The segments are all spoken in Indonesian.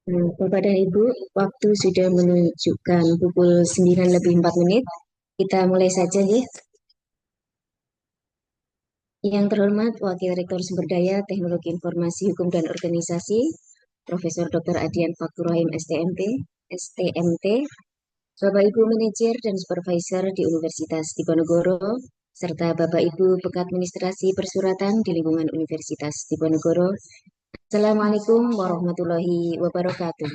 Bapak dan Ibu, waktu sudah menunjukkan pukul 9 lebih 4 menit. Kita mulai saja ya. Yang terhormat Wakil Rektor Sumber Daya Teknologi Informasi Hukum dan Organisasi, Profesor Dr. Adian Fakhur Rahim STMT, Bapak Ibu Manajer dan Supervisor di Universitas Diponegoro, serta Bapak Ibu Pekat Administrasi Persuratan di lingkungan Universitas Diponegoro. Assalamualaikum warahmatullahi wabarakatuh.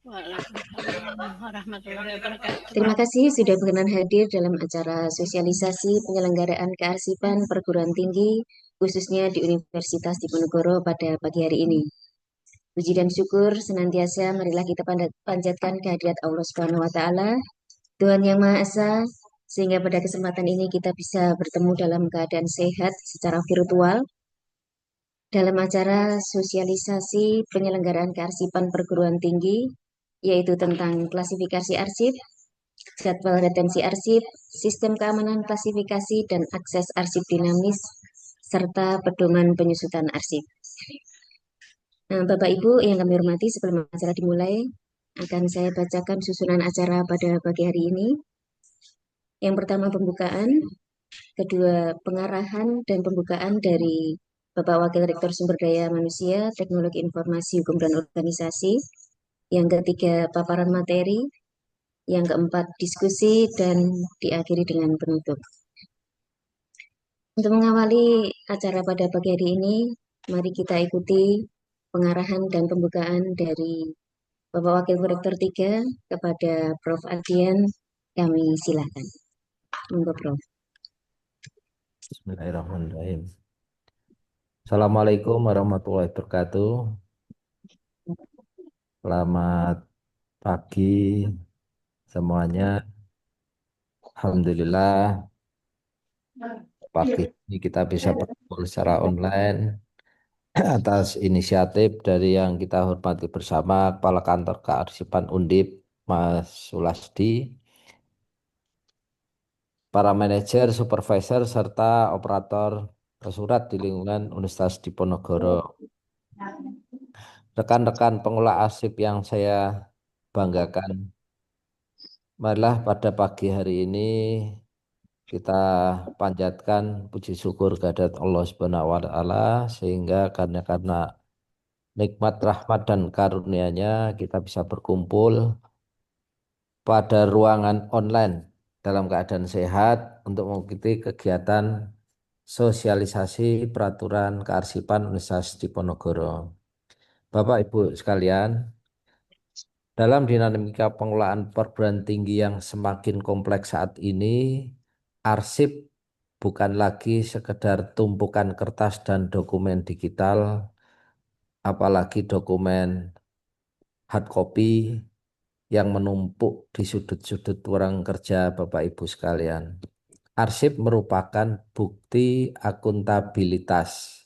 Waalaikumsalam warahmatullahi wabarakatuh. Terima kasih sudah berkenan hadir dalam acara sosialisasi penyelenggaraan kearsipan perguruan tinggi, khususnya di Universitas Diponegoro pada pagi hari ini. Puji dan syukur senantiasa marilah kita panjatkan kehadirat Allah Subhanahu wa taala, Tuhan Yang Maha Esa, sehingga pada kesempatan ini kita bisa bertemu dalam keadaan sehat secara virtual dalam acara sosialisasi penyelenggaraan kearsipan perguruan tinggi, yaitu tentang klasifikasi arsip, jadwal retensi arsip, sistem keamanan klasifikasi dan akses arsip dinamis, serta pedoman penyusutan arsip. Nah, Bapak Ibu yang kami hormati, sebelum acara dimulai, akan saya bacakan susunan acara pada pagi hari ini. Yang pertama pembukaan, kedua pengarahan dan pembukaan dari Bapak Wakil Rektor Sumber Daya Manusia, Teknologi Informasi Hukum dan Organisasi. Yang ketiga paparan materi, yang keempat diskusi, dan diakhiri dengan penutup. Untuk mengawali acara pada pagi hari ini, mari kita ikuti pengarahan dan pembukaan dari Bapak Wakil Rektor 3 kepada Prof. Adian. Kami silakan. Monggo, Prof. Bismillahirrahmanirrahim. Assalamualaikum warahmatullahi wabarakatuh. Selamat pagi semuanya. Alhamdulillah pagi ini kita bisa berkumpul secara online atas inisiatif dari yang kita hormati bersama Kepala Kantor Kearsipan Undip, Mas Sulasdi, para manajer, supervisor, serta operator pesurat di lingkungan Universitas Diponegoro. Rekan-rekan pengelola arsip yang saya banggakan, marilah pada pagi hari ini kita panjatkan puji syukur kehadirat Allah Subhanahu wa taala sehingga karena nikmat rahmat dan karunia-Nya kita bisa berkumpul pada ruangan online dalam keadaan sehat untuk mengikuti kegiatan sosialisasi peraturan kearsipan Universitas Diponegoro. Bapak Ibu sekalian, dalam dinamika pengelolaan perguruan tinggi yang semakin kompleks saat ini, arsip bukan lagi sekedar tumpukan kertas dan dokumen digital, apalagi dokumen hard copy yang menumpuk di sudut-sudut ruang kerja Bapak Ibu sekalian. Arsip merupakan bukti akuntabilitas,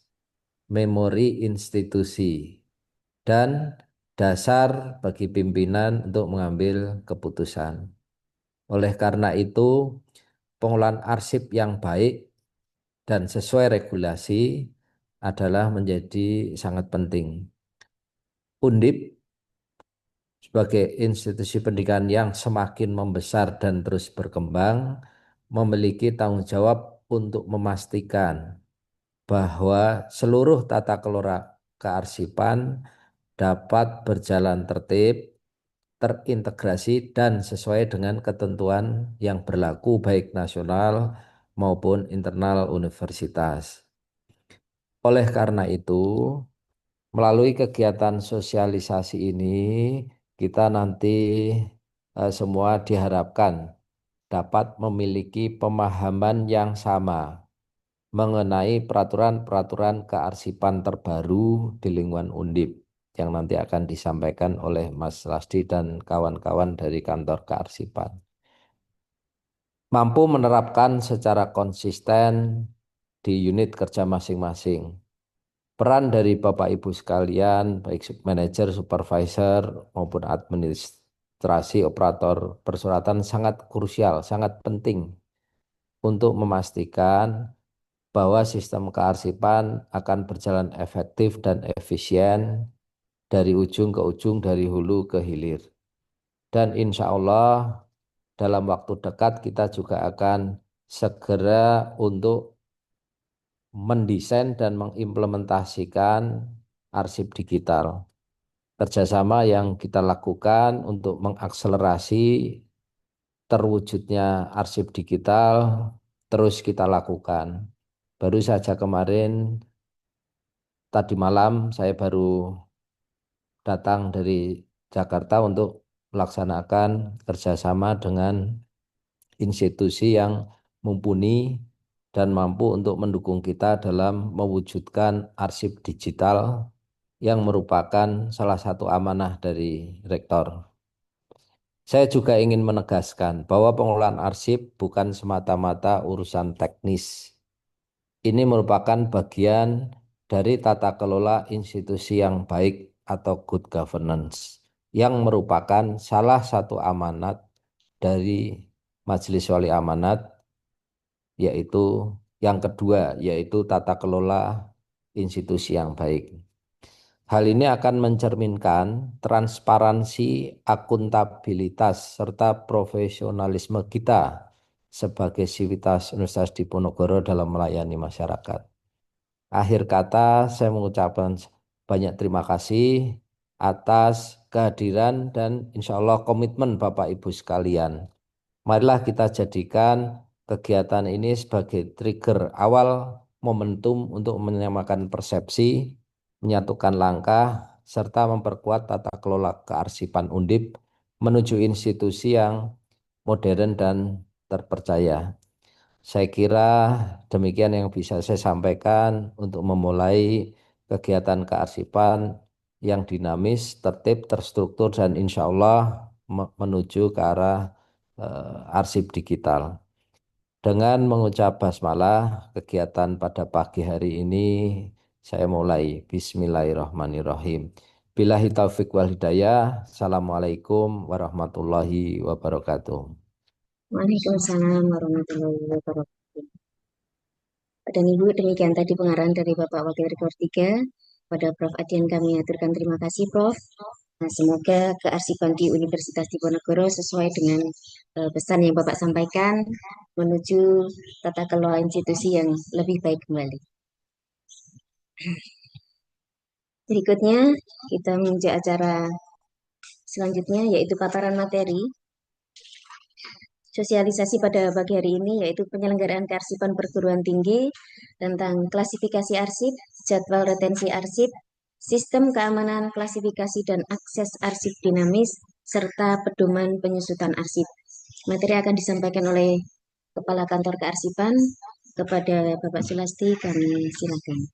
memori institusi, dan dasar bagi pimpinan untuk mengambil keputusan. Oleh karena itu, pengelolaan arsip yang baik dan sesuai regulasi adalah menjadi sangat penting. Undip sebagai institusi pendidikan yang semakin membesar dan terus berkembang, memiliki tanggung jawab untuk memastikan bahwa seluruh tata kelola kearsipan dapat berjalan tertib, terintegrasi dan sesuai dengan ketentuan yang berlaku baik nasional maupun internal universitas. Oleh karena itu, melalui kegiatan sosialisasi ini, kita nanti semua diharapkan dapat memiliki pemahaman yang sama mengenai peraturan-peraturan kearsipan terbaru di lingkungan Undip yang nanti akan disampaikan oleh Mas Lasdi dan kawan-kawan dari kantor kearsipan. Mampu menerapkan secara konsisten di unit kerja masing-masing. Peran dari Bapak Ibu sekalian, baik manajer, supervisor maupun administrasi operator persuratan sangat krusial, sangat penting untuk memastikan bahwa sistem kearsipan akan berjalan efektif dan efisien dari ujung ke ujung, dari hulu ke hilir. Dan insya Allah dalam waktu dekat kita juga akan segera untuk mendesain dan mengimplementasikan arsip digital. Kerjasama yang kita lakukan untuk mengakselerasi terwujudnya arsip digital terus kita lakukan. Baru saja kemarin, tadi malam saya baru datang dari Jakarta untuk melaksanakan kerjasama dengan institusi yang mumpuni dan mampu untuk mendukung kita dalam mewujudkan arsip digital yang merupakan salah satu amanah dari Rektor. Saya juga ingin menegaskan bahwa pengelolaan arsip bukan semata-mata urusan teknis. Ini merupakan bagian dari tata kelola institusi yang baik atau good governance, yang merupakan salah satu amanat dari Majelis Wali Amanat, yaitu yang kedua, yaitu tata kelola institusi yang baik. Hal ini akan mencerminkan transparansi, akuntabilitas, serta profesionalisme kita sebagai sivitas Universitas Diponegoro dalam melayani masyarakat. Akhir kata, saya mengucapkan banyak terima kasih atas kehadiran dan insya Allah komitmen Bapak Ibu sekalian. Marilah kita jadikan kegiatan ini sebagai trigger awal momentum untuk menyamakan persepsi, menyatukan langkah, serta memperkuat tata kelola kearsipan Undip menuju institusi yang modern dan terpercaya. Saya kira demikian yang bisa saya sampaikan untuk memulai kegiatan kearsipan yang dinamis, tertib, terstruktur, dan insya Allah menuju ke arah arsip digital. Dengan mengucap basmalah, kegiatan pada pagi hari ini saya mulai. Bismillahirrahmanirrahim. Billahi taufiq wal hidayah. Assalamualaikum warahmatullahi wabarakatuh. Waalaikumsalam warahmatullahi wabarakatuh. Dan Ibu, demikian tadi pengarahan dari Bapak Wakil Rektor 3. Pada Prof. Adian kami aturkan terima kasih, Prof. Nah, semoga kearsipan di Universitas Diponegoro sesuai dengan pesan yang Bapak sampaikan menuju tata kelola institusi yang lebih baik kembali. Berikutnya kita menuju acara selanjutnya yaitu paparan materi. Sosialisasi pada pagi hari ini yaitu penyelenggaraan kearsipan perguruan tinggi tentang klasifikasi arsip, jadwal retensi arsip, sistem keamanan klasifikasi dan akses arsip dinamis, serta pedoman penyusutan arsip. Materi akan disampaikan oleh Kepala Kantor Kearsipan. Kepada Bapak Sulasti kami silakan.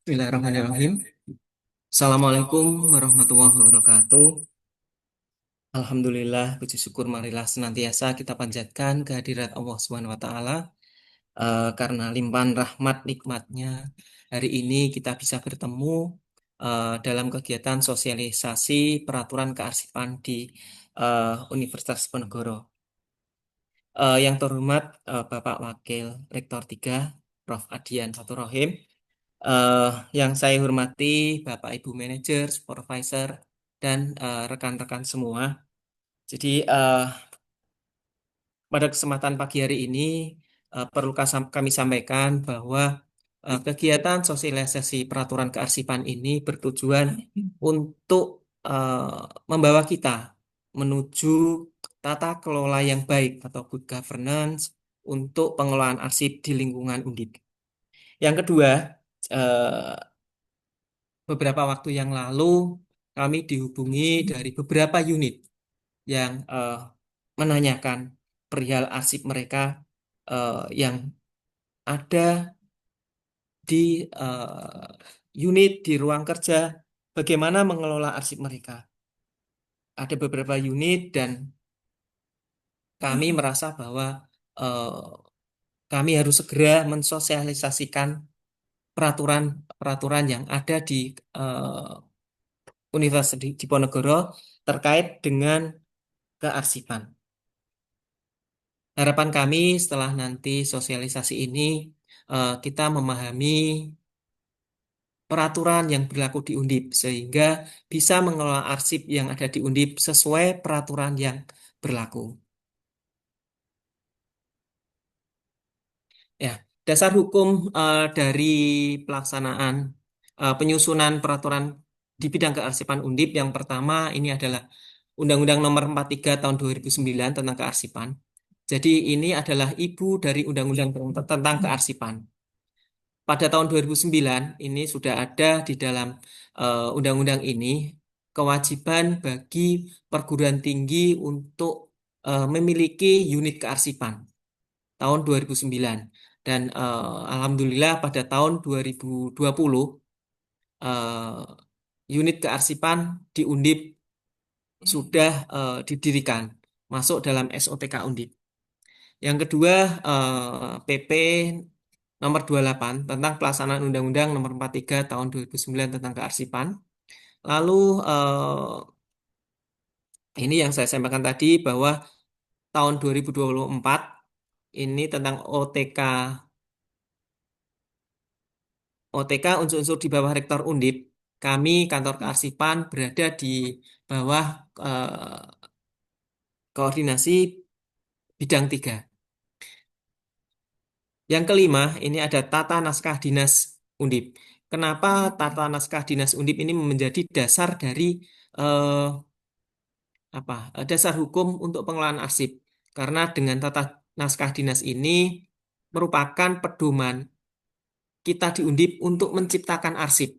Bismillahirrahmanirrahim. Assalamualaikum warahmatullahi wabarakatuh. Alhamdulillah, puji syukur marilah senantiasa kita panjatkan kehadirat Allah Subhanahu wa taala. Karena limpahan rahmat nikmatnya hari ini kita bisa bertemu dalam kegiatan sosialisasi peraturan kearsipan di Universitas Diponegoro. Yang terhormat Bapak Wakil Rektor 3 Prof. Adian Fatur Rohim. Yang saya hormati Bapak Ibu Manajer, Supervisor, dan rekan-rekan semua. Jadi pada kesempatan pagi hari ini perlu kami sampaikan bahwa kegiatan sosialisasi peraturan kearsipan ini bertujuan untuk membawa kita menuju tata kelola yang baik atau good governance untuk pengelolaan arsip di lingkungan Undip. Yang kedua, beberapa waktu yang lalu kami dihubungi dari beberapa unit yang menanyakan perihal arsip mereka yang ada di unit di ruang kerja, bagaimana mengelola arsip mereka. Ada beberapa unit dan kami merasa bahwa eh, kami harus segera mensosialisasikan peraturan-peraturan yang ada di eh, Universitas Diponegoro terkait dengan kearsipan. Harapan kami setelah nanti sosialisasi ini kita memahami peraturan yang berlaku di Undip sehingga bisa mengelola arsip yang ada di Undip sesuai peraturan yang berlaku. Ya, dasar hukum dari pelaksanaan penyusunan peraturan di bidang kearsipan Undip yang pertama ini adalah Undang-Undang Nomor 43 Tahun 2009 tentang kearsipan. Jadi ini adalah ibu dari Undang-Undang tentang kearsipan. Pada tahun 2009 ini sudah ada di dalam undang-undang ini kewajiban bagi perguruan tinggi untuk memiliki unit kearsipan tahun 2009 dan alhamdulillah pada tahun 2020 unit kearsipan di Undip sudah didirikan masuk dalam SOTK Undip. Yang kedua, PP nomor 28 tentang pelaksanaan Undang-Undang nomor 43 tahun 2009 tentang kearsipan. Lalu ini yang saya sampaikan tadi bahwa tahun 2024 ini tentang OTK unsur-unsur di bawah Rektor Undip. Kami kantor kearsipan berada di bawah koordinasi bidang 3. Yang kelima, ini ada tata naskah dinas Undip. Kenapa tata naskah dinas Undip ini menjadi dasar dari eh, dasar hukum untuk pengelolaan arsip? Karena dengan tata naskah dinas ini merupakan pedoman kita di Undip untuk menciptakan arsip.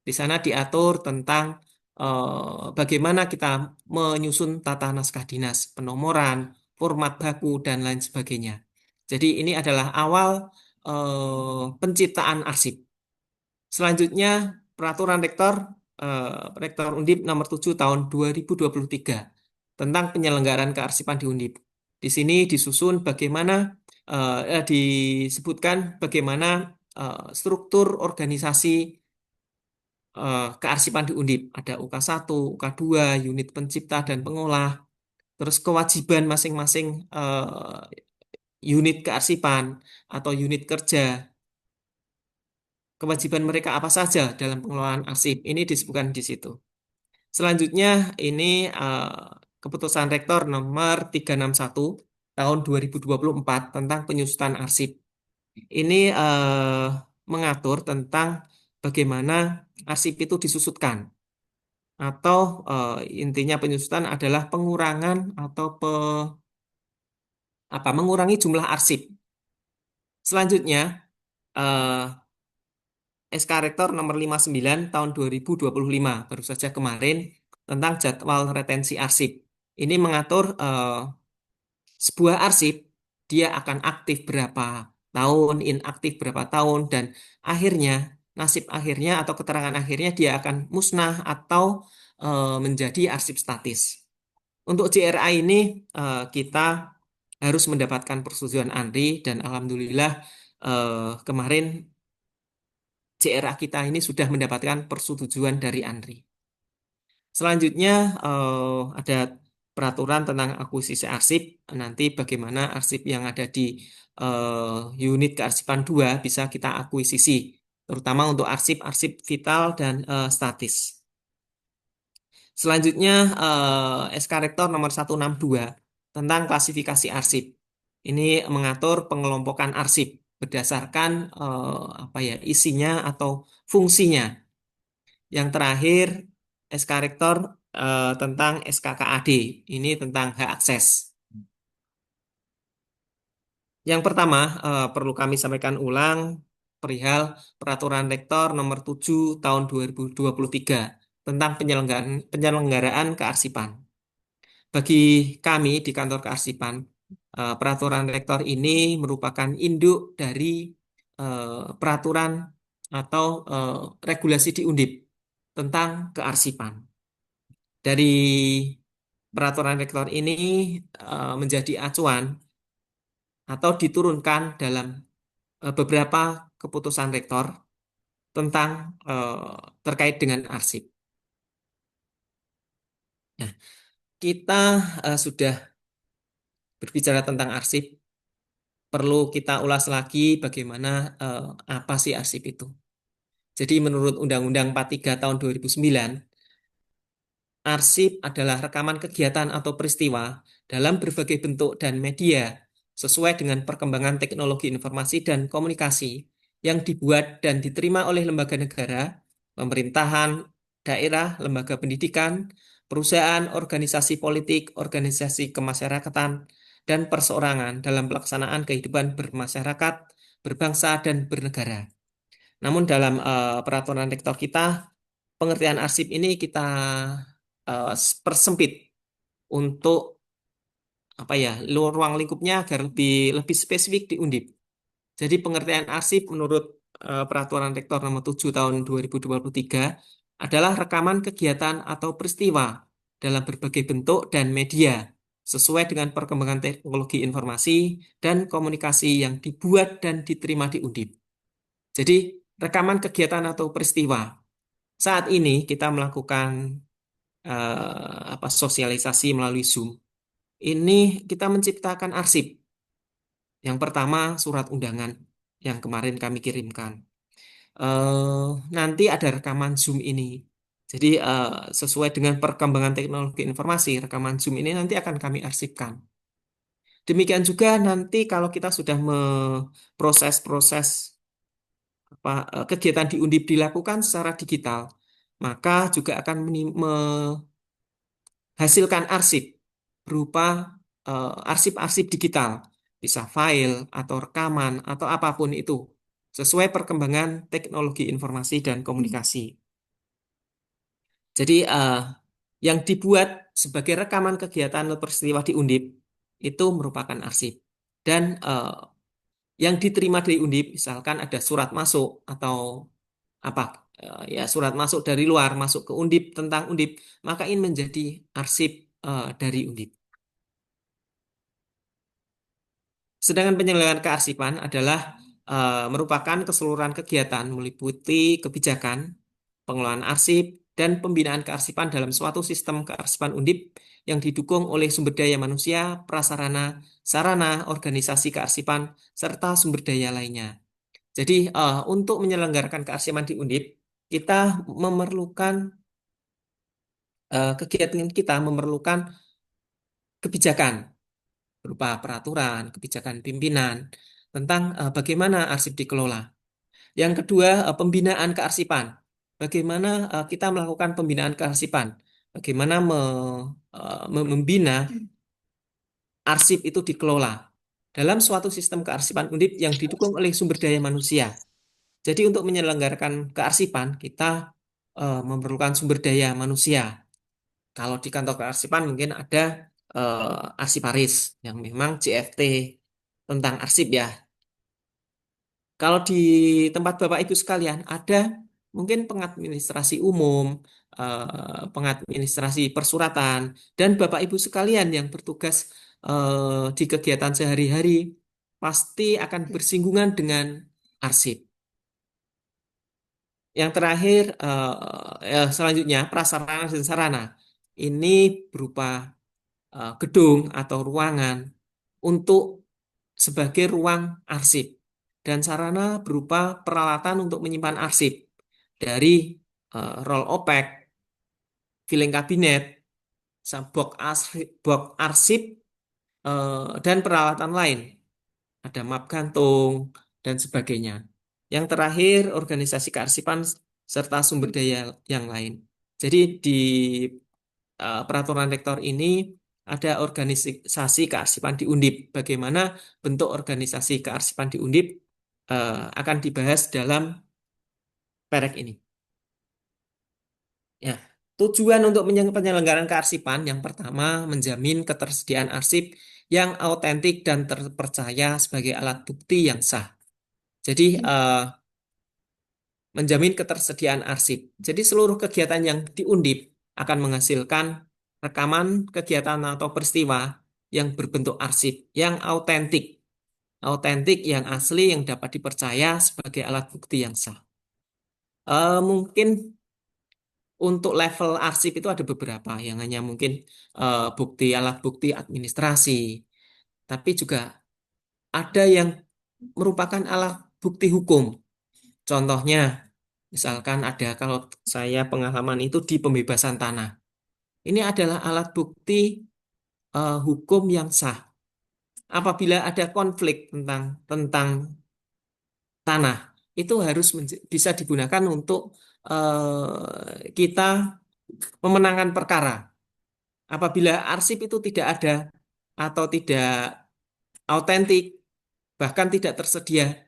Di sana diatur tentang bagaimana kita menyusun tata naskah dinas, penomoran, format baku, dan lain sebagainya. Jadi ini adalah awal penciptaan arsip. Selanjutnya, Peraturan Rektor Undip nomor 7 tahun 2023 tentang penyelenggaraan kearsipan di Undip. Di sini disusun bagaimana disebutkan bagaimana struktur organisasi kearsipan di Undip. Ada UK1, UK2, unit pencipta dan pengolah, terus kewajiban masing-masing unit kearsipan atau unit kerja. Kewajiban mereka apa saja dalam pengelolaan arsip ini disebutkan di situ. Selanjutnya ini keputusan Rektor nomor 361 tahun 2024 tentang penyusunan arsip. Ini mengatur tentang bagaimana arsip itu disusutkan atau intinya penyusutan adalah pengurangan atau mengurangi jumlah arsip. Selanjutnya SK Rektor nomor 59 tahun 2025 baru saja kemarin tentang jadwal retensi arsip. Ini mengatur sebuah arsip dia akan aktif berapa tahun, inaktif berapa tahun, dan akhirnya nasib akhirnya atau keterangan akhirnya dia akan musnah atau menjadi arsip statis. Untuk JRA ini kita harus mendapatkan persetujuan ANRI dan alhamdulillah kemarin JRA kita ini sudah mendapatkan persetujuan dari ANRI. Selanjutnya ada peraturan tentang akuisisi arsip. Nanti bagaimana arsip yang ada di unit kearsipan 2 bisa kita akuisisi, terutama untuk arsip-arsip vital dan statis. Selanjutnya SK Rektor nomor 162 tentang klasifikasi arsip. Ini mengatur pengelompokan arsip berdasarkan isinya atau fungsinya. Yang terakhir SK Rektor tentang SKKAD. Ini tentang hak akses. Yang pertama perlu kami sampaikan ulang perihal Peraturan Rektor nomor 7 tahun 2023 tentang penyelenggaraan kearsipan. Bagi kami di kantor kearsipan, peraturan rektor ini merupakan induk dari peraturan atau regulasi di Undip tentang kearsipan. Dari peraturan rektor ini menjadi acuan atau diturunkan dalam beberapa keputusan rektor tentang terkait dengan arsip. Nah, kita sudah berbicara tentang arsip, perlu kita ulas lagi bagaimana apa sih arsip itu. Jadi menurut Undang-Undang 43 tahun 2009, arsip adalah rekaman kegiatan atau peristiwa dalam berbagai bentuk dan media sesuai dengan perkembangan teknologi informasi dan komunikasi yang dibuat dan diterima oleh lembaga negara, pemerintahan, daerah, lembaga pendidikan, perusahaan, organisasi politik, organisasi kemasyarakatan, dan perseorangan dalam pelaksanaan kehidupan bermasyarakat, berbangsa, dan bernegara. Namun dalam peraturan rektor kita, pengertian arsip ini kita persempit untuk apa ya, ruang lingkupnya agar lebih lebih spesifik di Undip. Jadi pengertian arsip menurut Peraturan Rektor Nomor 7 Tahun 2023 adalah rekaman kegiatan atau peristiwa dalam berbagai bentuk dan media sesuai dengan perkembangan teknologi informasi dan komunikasi yang dibuat dan diterima di Undip. Jadi rekaman kegiatan atau peristiwa. Saat ini kita melakukan sosialisasi melalui Zoom. Ini kita menciptakan arsip. Yang pertama surat undangan yang kemarin kami kirimkan. Nanti ada rekaman Zoom ini. Jadi sesuai dengan perkembangan teknologi informasi, rekaman Zoom ini nanti akan kami arsipkan. Demikian juga nanti kalau kita sudah proses-proses kegiatan di Undip dilakukan secara digital, maka juga akan menghasilkan arsip berupa arsip-arsip digital, bisa file atau rekaman atau apapun itu, sesuai perkembangan teknologi informasi dan komunikasi. Jadi yang dibuat sebagai rekaman kegiatan atau peristiwa di Undip itu merupakan arsip. Dan yang diterima dari Undip, misalkan ada surat masuk atau apa ya, surat masuk dari luar masuk ke Undip tentang Undip, maka ini menjadi arsip dari Undip. Sedangkan penyelenggaraan kearsipan adalah merupakan keseluruhan kegiatan meliputi kebijakan, pengelolaan arsip, dan pembinaan kearsipan dalam suatu sistem kearsipan Undip yang didukung oleh sumber daya manusia, prasarana, sarana, organisasi kearsipan, serta sumber daya lainnya. Jadi untuk menyelenggarakan kearsipan di Undip, kita memerlukan kegiatan kita memerlukan kebijakan berupa peraturan, kebijakan pimpinan tentang bagaimana arsip dikelola. Yang kedua, pembinaan kearsipan. Bagaimana kita melakukan pembinaan kearsipan? Bagaimana membina arsip itu dikelola dalam suatu sistem kearsipan Undip yang didukung oleh sumber daya manusia. Jadi untuk menyelenggarakan kearsipan, kita memerlukan sumber daya manusia. Kalau di kantor kearsipan mungkin ada arsiparis yang memang CFT tentang arsip ya. Kalau di tempat Bapak Ibu sekalian ada mungkin pengadministrasi umum, pengadministrasi persuratan, dan Bapak Ibu sekalian yang bertugas di kegiatan sehari-hari pasti akan bersinggungan dengan arsip. Yang terakhir, selanjutnya prasarana dan sarana. Ini berupa gedung atau ruangan untuk sebagai ruang arsip dan sarana berupa peralatan untuk menyimpan arsip dari roll opak, filing kabinet, box arsip, dan peralatan lain. Ada map gantung dan sebagainya. Yang terakhir, organisasi kearsipan serta sumber daya yang lain. Jadi di peraturan rektor ini ada organisasi kearsipan di Undip. Bagaimana bentuk organisasi kearsipan di Undip akan dibahas dalam perek ini. Ya, tujuan untuk penyelenggaraan kearsipan yang pertama menjamin ketersediaan arsip yang autentik dan terpercaya sebagai alat bukti yang sah. Jadi menjamin ketersediaan arsip. Jadi seluruh kegiatan yang diundip akan menghasilkan rekaman kegiatan atau peristiwa yang berbentuk arsip, yang autentik. Autentik, yang asli, yang dapat dipercaya sebagai alat bukti yang sah. Mungkin untuk level arsip itu ada beberapa yang hanya mungkin bukti alat bukti administrasi, tapi juga ada yang merupakan alat bukti hukum. Contohnya, misalkan ada kalau saya pengalaman itu di pembebasan tanah. Ini adalah alat bukti hukum yang sah. Apabila ada konflik tentang tanah, itu harus bisa digunakan untuk kita memenangkan perkara. Apabila arsip itu tidak ada atau tidak autentik, bahkan tidak tersedia,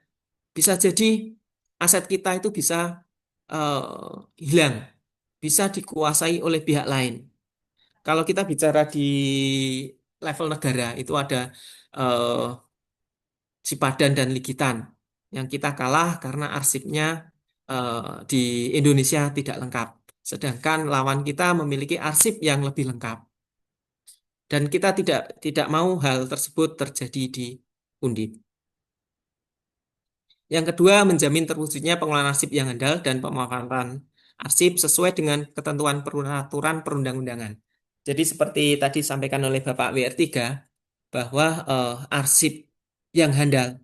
bisa jadi aset kita itu bisa hilang, bisa dikuasai oleh pihak lain. Kalau kita bicara di level negara, itu ada eh, Sipadan dan Ligitan yang kita kalah karena arsipnya di Indonesia tidak lengkap. Sedangkan lawan kita memiliki arsip yang lebih lengkap. Dan kita tidak mau hal tersebut terjadi di Undip. Yang kedua, menjamin terwujudnya pengelolaan arsip yang handal dan pemanfaatan arsip sesuai dengan ketentuan peraturan perundang-undangan. Jadi seperti tadi disampaikan oleh Bapak WR3, bahwa arsip yang handal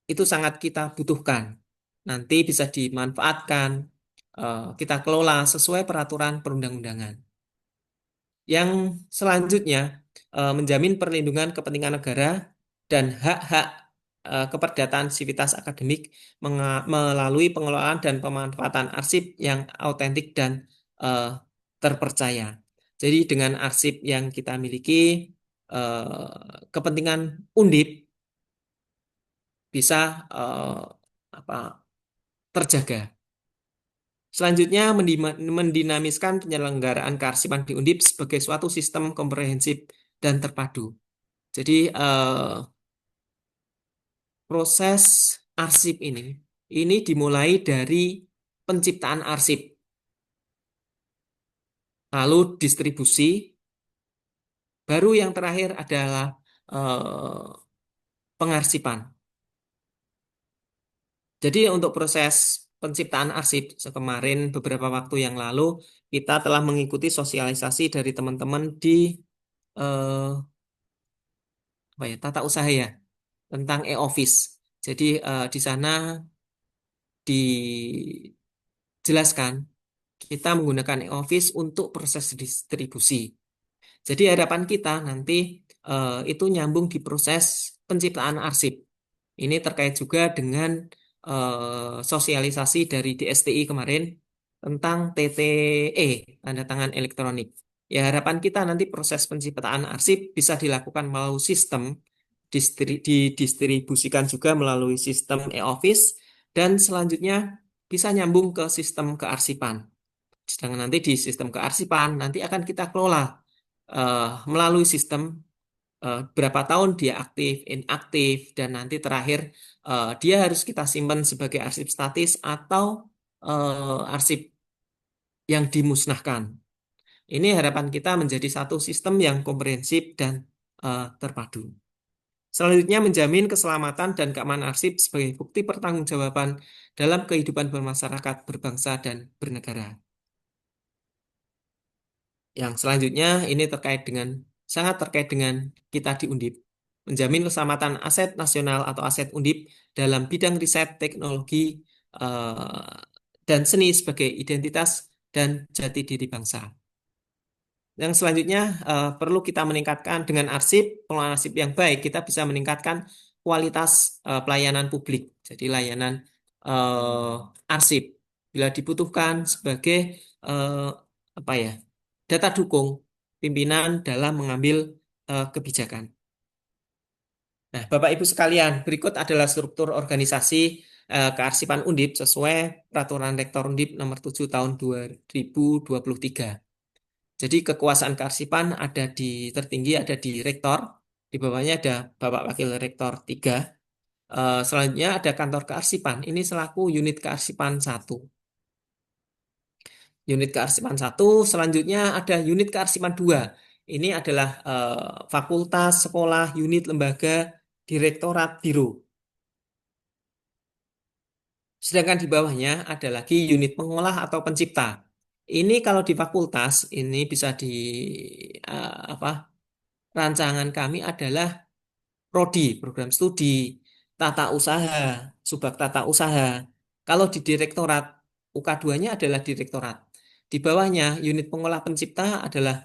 itu sangat kita butuhkan. Nanti bisa dimanfaatkan, kita kelola sesuai peraturan perundang-undangan. Yang selanjutnya, menjamin perlindungan kepentingan negara dan hak-hak keperdataan sivitas akademik melalui pengelolaan dan pemanfaatan arsip yang autentik dan terpercaya. Jadi dengan arsip yang kita miliki, kepentingan Undip bisa terjaga. Selanjutnya, mendinamiskan penyelenggaraan kearsipan di Undip sebagai suatu sistem komprehensif dan terpadu. Jadi, proses arsip ini dimulai dari penciptaan arsip, lalu distribusi, baru yang terakhir adalah pengarsipan. Jadi untuk proses penciptaan arsip, kemarin beberapa waktu yang lalu kita telah mengikuti sosialisasi dari teman-teman di tata usaha ya, tentang e-office. Jadi di sana dijelaskan kita menggunakan e-office untuk proses distribusi. Jadi harapan kita nanti itu nyambung di proses penciptaan arsip. Ini terkait juga dengan sosialisasi dari DSTI kemarin tentang TTE, tanda tangan elektronik. Ya, harapan kita nanti proses penciptaan arsip bisa dilakukan melalui sistem, didistribusikan juga melalui sistem e-office, dan selanjutnya bisa nyambung ke sistem kearsipan. Sedangkan nanti di sistem kearsipan nanti akan kita kelola melalui sistem berapa tahun dia aktif, inaktif, dan nanti terakhir dia harus kita simpan sebagai arsip statis atau arsip yang dimusnahkan. Ini harapan kita menjadi satu sistem yang komprehensif dan terpadu. Selanjutnya, menjamin keselamatan dan keamanan arsip sebagai bukti pertanggungjawaban dalam kehidupan bermasyarakat, berbangsa, dan bernegara. Yang selanjutnya ini sangat terkait dengan kita di Undip. Menjamin keselamatan aset nasional atau aset Undip dalam bidang riset, teknologi, dan seni sebagai identitas dan jati diri bangsa. Yang selanjutnya perlu kita meningkatkan dengan arsip, pengelolaan arsip yang baik, kita bisa meningkatkan kualitas pelayanan publik. Jadi layanan arsip bila dibutuhkan sebagai data dukung pimpinan dalam mengambil kebijakan. Nah, Bapak Ibu sekalian, berikut adalah struktur organisasi kearsipan Undip sesuai Peraturan Rektor Undip nomor 7 tahun 2023. Jadi kekuasaan kearsipan tertinggi ada di rektor, di bawahnya ada Bapak Wakil Rektor 3. Selanjutnya ada kantor kearsipan, ini selaku unit kearsipan 1. Unit kearsipan 1, selanjutnya ada unit kearsipan 2. Ini adalah fakultas, sekolah, unit, lembaga, direktorat, biro. Sedangkan di bawahnya ada lagi unit pengolah atau pencipta. Ini kalau di fakultas, ini bisa di apa? Rancangan kami adalah prodi, program studi, tata usaha, subbab tata usaha. Kalau di direktorat, UK2-nya adalah direktorat. Di bawahnya, unit pengolah pencipta adalah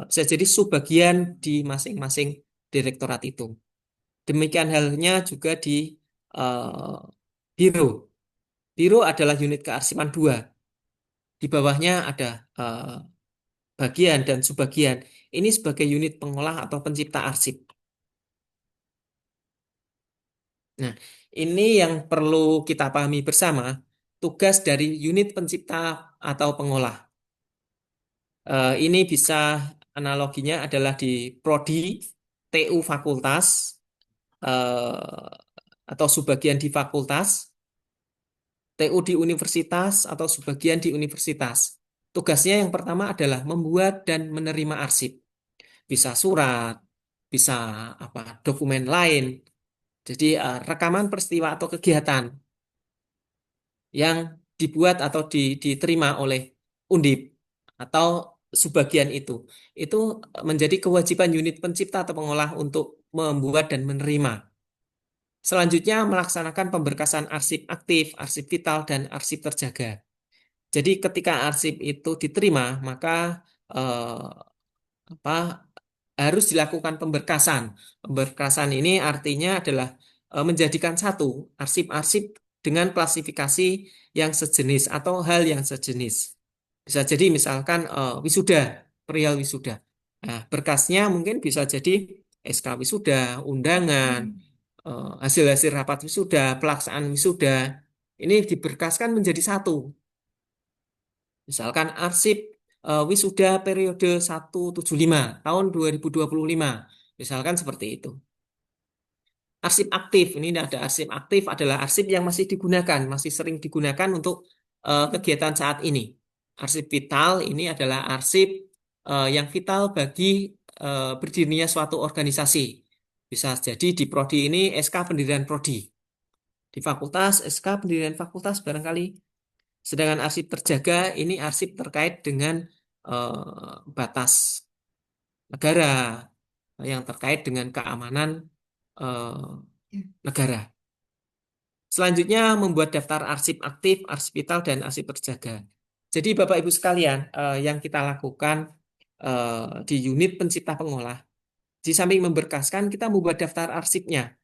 bisa jadi subbagian di masing-masing direktorat itu. Demikian halnya juga di eh, biro. Biro adalah unit kearsipan 2. Di bawahnya ada eh, bagian dan subbagian. Ini sebagai unit pengolah atau pencipta arsip. Nah, ini yang perlu kita pahami bersama, tugas dari unit pencipta atau pengolah. Ini bisa analoginya adalah di prodi, TU fakultas, atau subbagian di fakultas, TU di universitas atau subbagian di universitas. Tugasnya yang pertama adalah membuat dan menerima arsip. Bisa surat, bisa dokumen lain. Jadi rekaman peristiwa atau kegiatan yang dibuat atau diterima oleh Undip atau subbagian itu menjadi kewajiban unit pencipta atau pengolah untuk membuat dan menerima. Selanjutnya melaksanakan pemberkasan arsip aktif, arsip vital, dan arsip terjaga. Jadi ketika arsip itu diterima, maka eh, apa harus dilakukan pemberkasan. Pemberkasan ini artinya adalah menjadikan satu arsip-arsip dengan klasifikasi yang sejenis atau hal yang sejenis. Bisa jadi misalkan wisuda, perihal wisuda. Nah, berkasnya mungkin bisa jadi SK wisuda, undangan, hasil-hasil rapat wisuda, pelaksanaan wisuda. Ini diberkaskan menjadi satu. Misalkan arsip wisuda periode 175 tahun 2025. Misalkan seperti itu. Arsip aktif, ini ada arsip aktif adalah arsip yang masih digunakan, masih sering digunakan untuk kegiatan saat ini. Arsip vital ini adalah arsip yang vital bagi berdirinya suatu organisasi. Bisa jadi di prodi ini SK pendirian prodi. Di fakultas SK pendirian fakultas barangkali. Sedangkan arsip terjaga ini arsip terkait dengan batas negara yang terkait dengan keamanan negara. Selanjutnya membuat daftar arsip aktif, arsip vital, dan arsip terjaga. Jadi Bapak Ibu sekalian, yang kita lakukan di unit pencipta pengolah, di samping memberkaskan, kita membuat daftar arsipnya.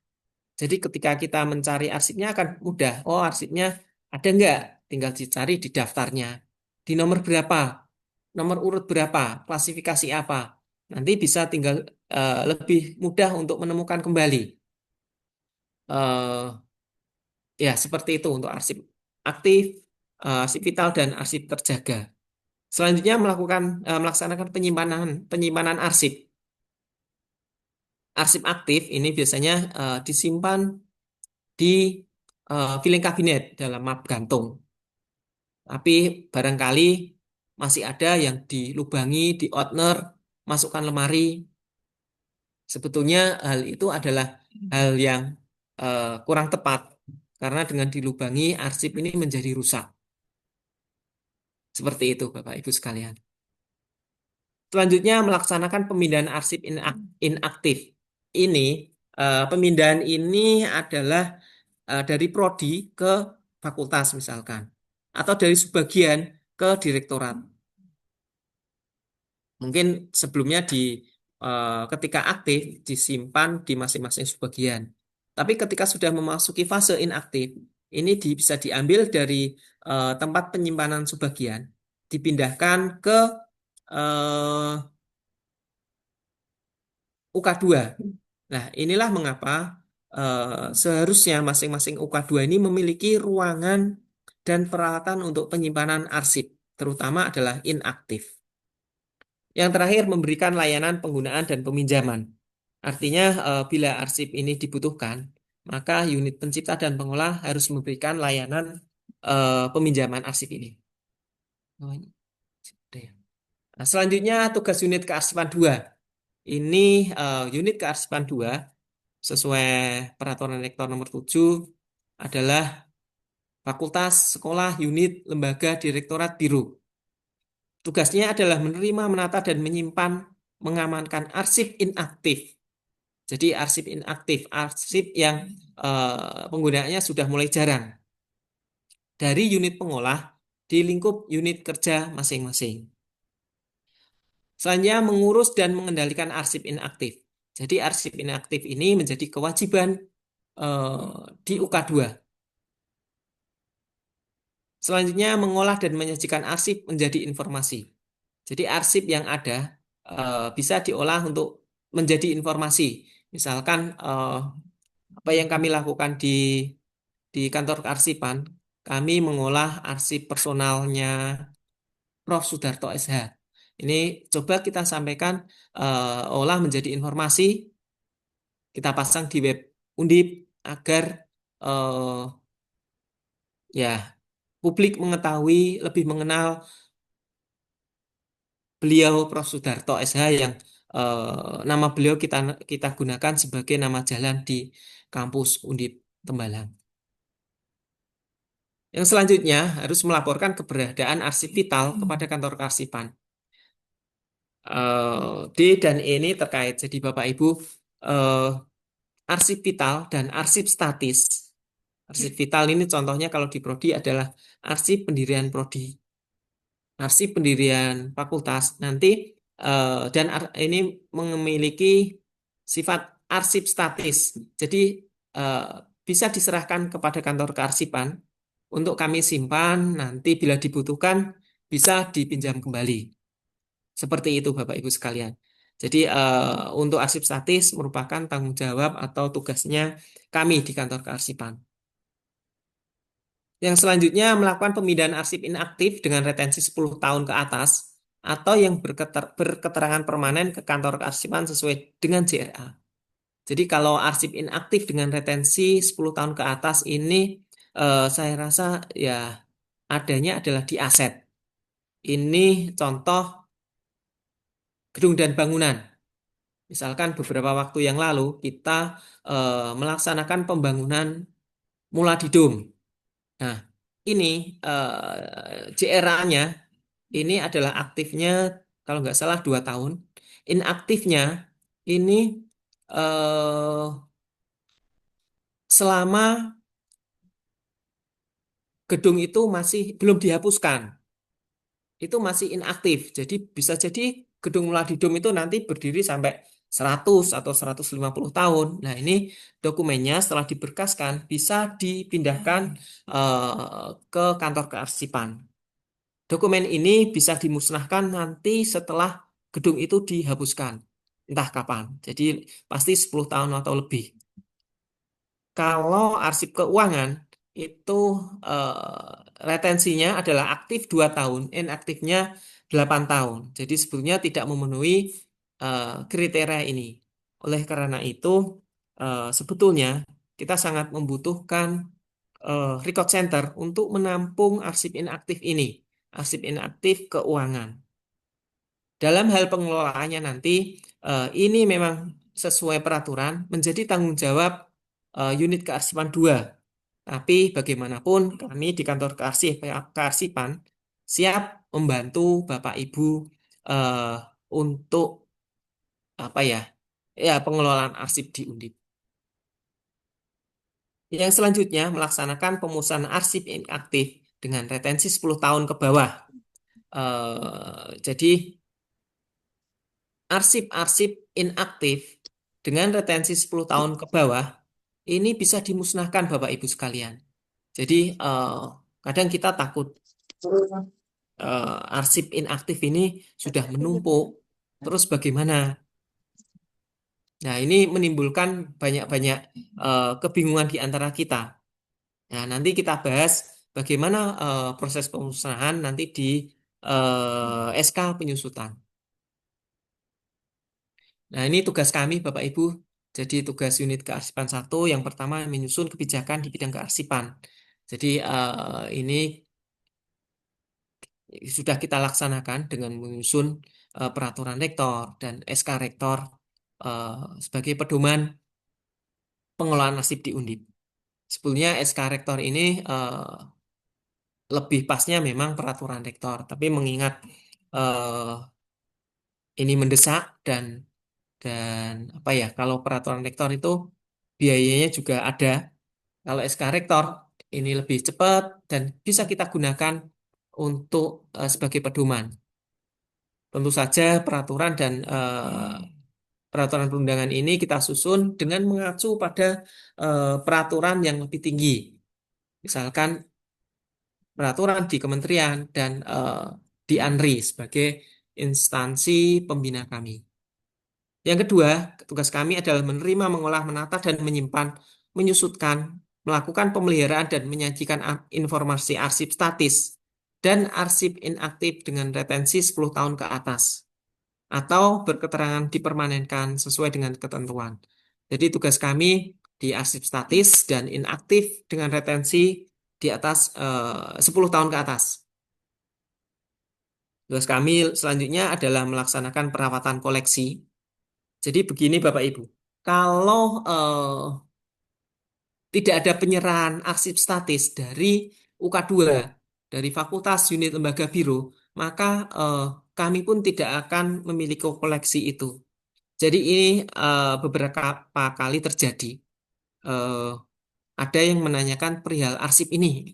Jadi ketika kita mencari arsipnya akan mudah. Oh, arsipnya ada enggak? Tinggal dicari di daftarnya. Di nomor berapa? Nomor urut berapa? Klasifikasi apa? Nanti bisa tinggal lebih mudah untuk menemukan kembali. Eh, ya, seperti itu untuk arsip aktif, arsip vital, dan arsip terjaga. Selanjutnya melaksanakan penyimpanan arsip. Arsip aktif ini biasanya disimpan di filing kabinet dalam map gantung. Tapi barangkali masih ada yang dilubangi, di outner, masukkan lemari. Sebetulnya hal itu adalah hal yang kurang tepat karena dengan dilubangi arsip ini menjadi rusak. Seperti itu Bapak Ibu sekalian. Selanjutnya melaksanakan pemindahan arsip inaktif. Ini pemindahan ini adalah dari prodi ke fakultas misalkan, atau dari subbagian ke direktorat. Mungkin sebelumnya ketika aktif disimpan di masing-masing subbagian. Tapi ketika sudah memasuki fase inaktif, ini bisa diambil dari tempat penyimpanan subbagian, dipindahkan ke UK2. Nah, inilah mengapa seharusnya masing-masing UK2 ini memiliki ruangan dan peralatan untuk penyimpanan arsip, terutama adalah inaktif. Yang terakhir, memberikan layanan penggunaan dan peminjaman. Artinya, bila arsip ini dibutuhkan, maka unit pencipta dan pengolah harus memberikan layanan peminjaman arsip ini. Oh, ini sudah ya. Nah, selanjutnya tugas unit kearsipan 2. Ini unit kearsipan 2 sesuai Peraturan Rektor nomor 7 adalah fakultas, sekolah, unit, lembaga, direktorat, biro. Tugasnya adalah menerima, menata, dan menyimpan, mengamankan arsip inaktif. Jadi arsip inaktif, arsip yang penggunaannya sudah mulai jarang dari unit pengolah di lingkup unit kerja masing-masing. Selanjutnya mengurus dan mengendalikan arsip inaktif. Jadi arsip inaktif ini menjadi kewajiban di UK2. Selanjutnya mengolah dan menyajikan arsip menjadi informasi. Jadi arsip yang ada bisa diolah untuk menjadi informasi. Misalkan apa yang kami lakukan di kantor kearsipan, kami mengolah arsip personalnya Prof. Sudarto SH. Ini coba kita sampaikan, olah menjadi informasi, kita pasang di web Undip agar eh, ya publik mengetahui, lebih mengenal beliau Prof. Sudarto SH yang nama beliau kita kita gunakan sebagai nama jalan di kampus Undip Tembalang. Yang selanjutnya harus melaporkan keberadaan arsip vital kepada kantor kearsipan. D dan E ini terkait. Jadi Bapak Ibu, eh, arsip vital dan arsip statis. Arsip vital ini contohnya kalau di prodi adalah arsip pendirian prodi, arsip pendirian fakultas. Nanti dan ini memiliki sifat arsip statis. Jadi eh, bisa diserahkan kepada kantor kearsipan untuk kami simpan. Nanti bila dibutuhkan bisa dipinjam kembali. Seperti itu Bapak Ibu sekalian. Jadi untuk arsip statis merupakan tanggung jawab atau tugasnya kami di kantor kearsipan. Yang selanjutnya melakukan pemindahan arsip inaktif dengan retensi 10 tahun ke atas atau yang berketerangan permanen ke kantor kearsipan sesuai dengan JRA. Jadi kalau arsip inaktif dengan retensi 10 tahun ke atas ini saya rasa ya adanya adalah di aset. Ini contoh gedung dan bangunan. Misalkan beberapa waktu yang lalu kita melaksanakan pembangunan Muladidum. Nah, ini JRA-nya ini adalah aktifnya kalau nggak salah 2 tahun. Inaktifnya ini eh, selama gedung itu masih belum dihapuskan. Itu masih inaktif. Jadi bisa jadi gedung Muladidum itu nanti berdiri sampai 100 atau 150 tahun. Nah, ini dokumennya setelah diberkaskan bisa dipindahkan ke kantor kearsipan. Dokumen ini bisa dimusnahkan nanti setelah gedung itu dihapuskan. Entah kapan. Jadi pasti 10 tahun atau lebih. Kalau arsip keuangan itu retensinya adalah aktif 2 tahun, inaktifnya 8 tahun. Jadi sebetulnya tidak memenuhi kriteria ini. Oleh karena itu, sebetulnya kita sangat membutuhkan record center untuk menampung arsip inaktif ini, arsip inaktif keuangan. Dalam hal pengelolaannya nanti, ini memang sesuai peraturan menjadi tanggung jawab unit kearsipan 2. Tapi bagaimanapun kami di kantor kearsipan siap membantu Bapak Ibu eh, untuk apa ya, ya pengelolaan arsip di Undip. Yang selanjutnya melaksanakan pemusnahan arsip inaktif dengan retensi 10 tahun ke bawah. Jadi arsip-arsip inaktif dengan retensi 10 tahun ke bawah ini bisa dimusnahkan Bapak Ibu sekalian. Jadi kadang kita takut arsip inaktif ini sudah menumpuk, terus bagaimana? Nah, ini menimbulkan banyak-banyak kebingungan di antara kita. Nah, nanti kita bahas bagaimana proses pemusnahan nanti di SK penyusutan. Nah, ini tugas kami Bapak Ibu. Jadi tugas unit kearsipan 1 yang pertama menyusun kebijakan di bidang kearsipan. Jadi ini sudah kita laksanakan dengan menyusun peraturan rektor dan SK rektor sebagai pedoman pengelolaan arsip di Undip. Sebetulnya SK rektor ini lebih pasnya memang peraturan rektor, tapi mengingat ini mendesak dan apa ya, kalau peraturan rektor itu biayanya juga ada. Kalau SK rektor ini lebih cepat dan bisa kita gunakan untuk sebagai pedoman. Tentu saja peraturan perundangan ini kita susun dengan mengacu pada peraturan yang lebih tinggi. Misalkan peraturan di kementerian dan di ANRI sebagai instansi pembina kami. Yang kedua, tugas kami adalah menerima, mengolah, menata, dan menyimpan, menyusutkan, melakukan pemeliharaan dan menyajikan informasi arsip statis dan arsip inaktif dengan retensi 10 tahun ke atas atau berketerangan dipermanenkan sesuai dengan ketentuan. Jadi tugas kami di arsip statis dan inaktif dengan retensi di atas 10 tahun ke atas. Tugas kami selanjutnya adalah melaksanakan perawatan koleksi. Jadi begini Bapak Ibu, kalau tidak ada penyerahan arsip statis dari UK2, dari Fakultas Unit Lembaga Biro, maka kami pun tidak akan memiliki koleksi itu. Jadi ini beberapa kali terjadi. Eh, ada yang menanyakan perihal arsip ini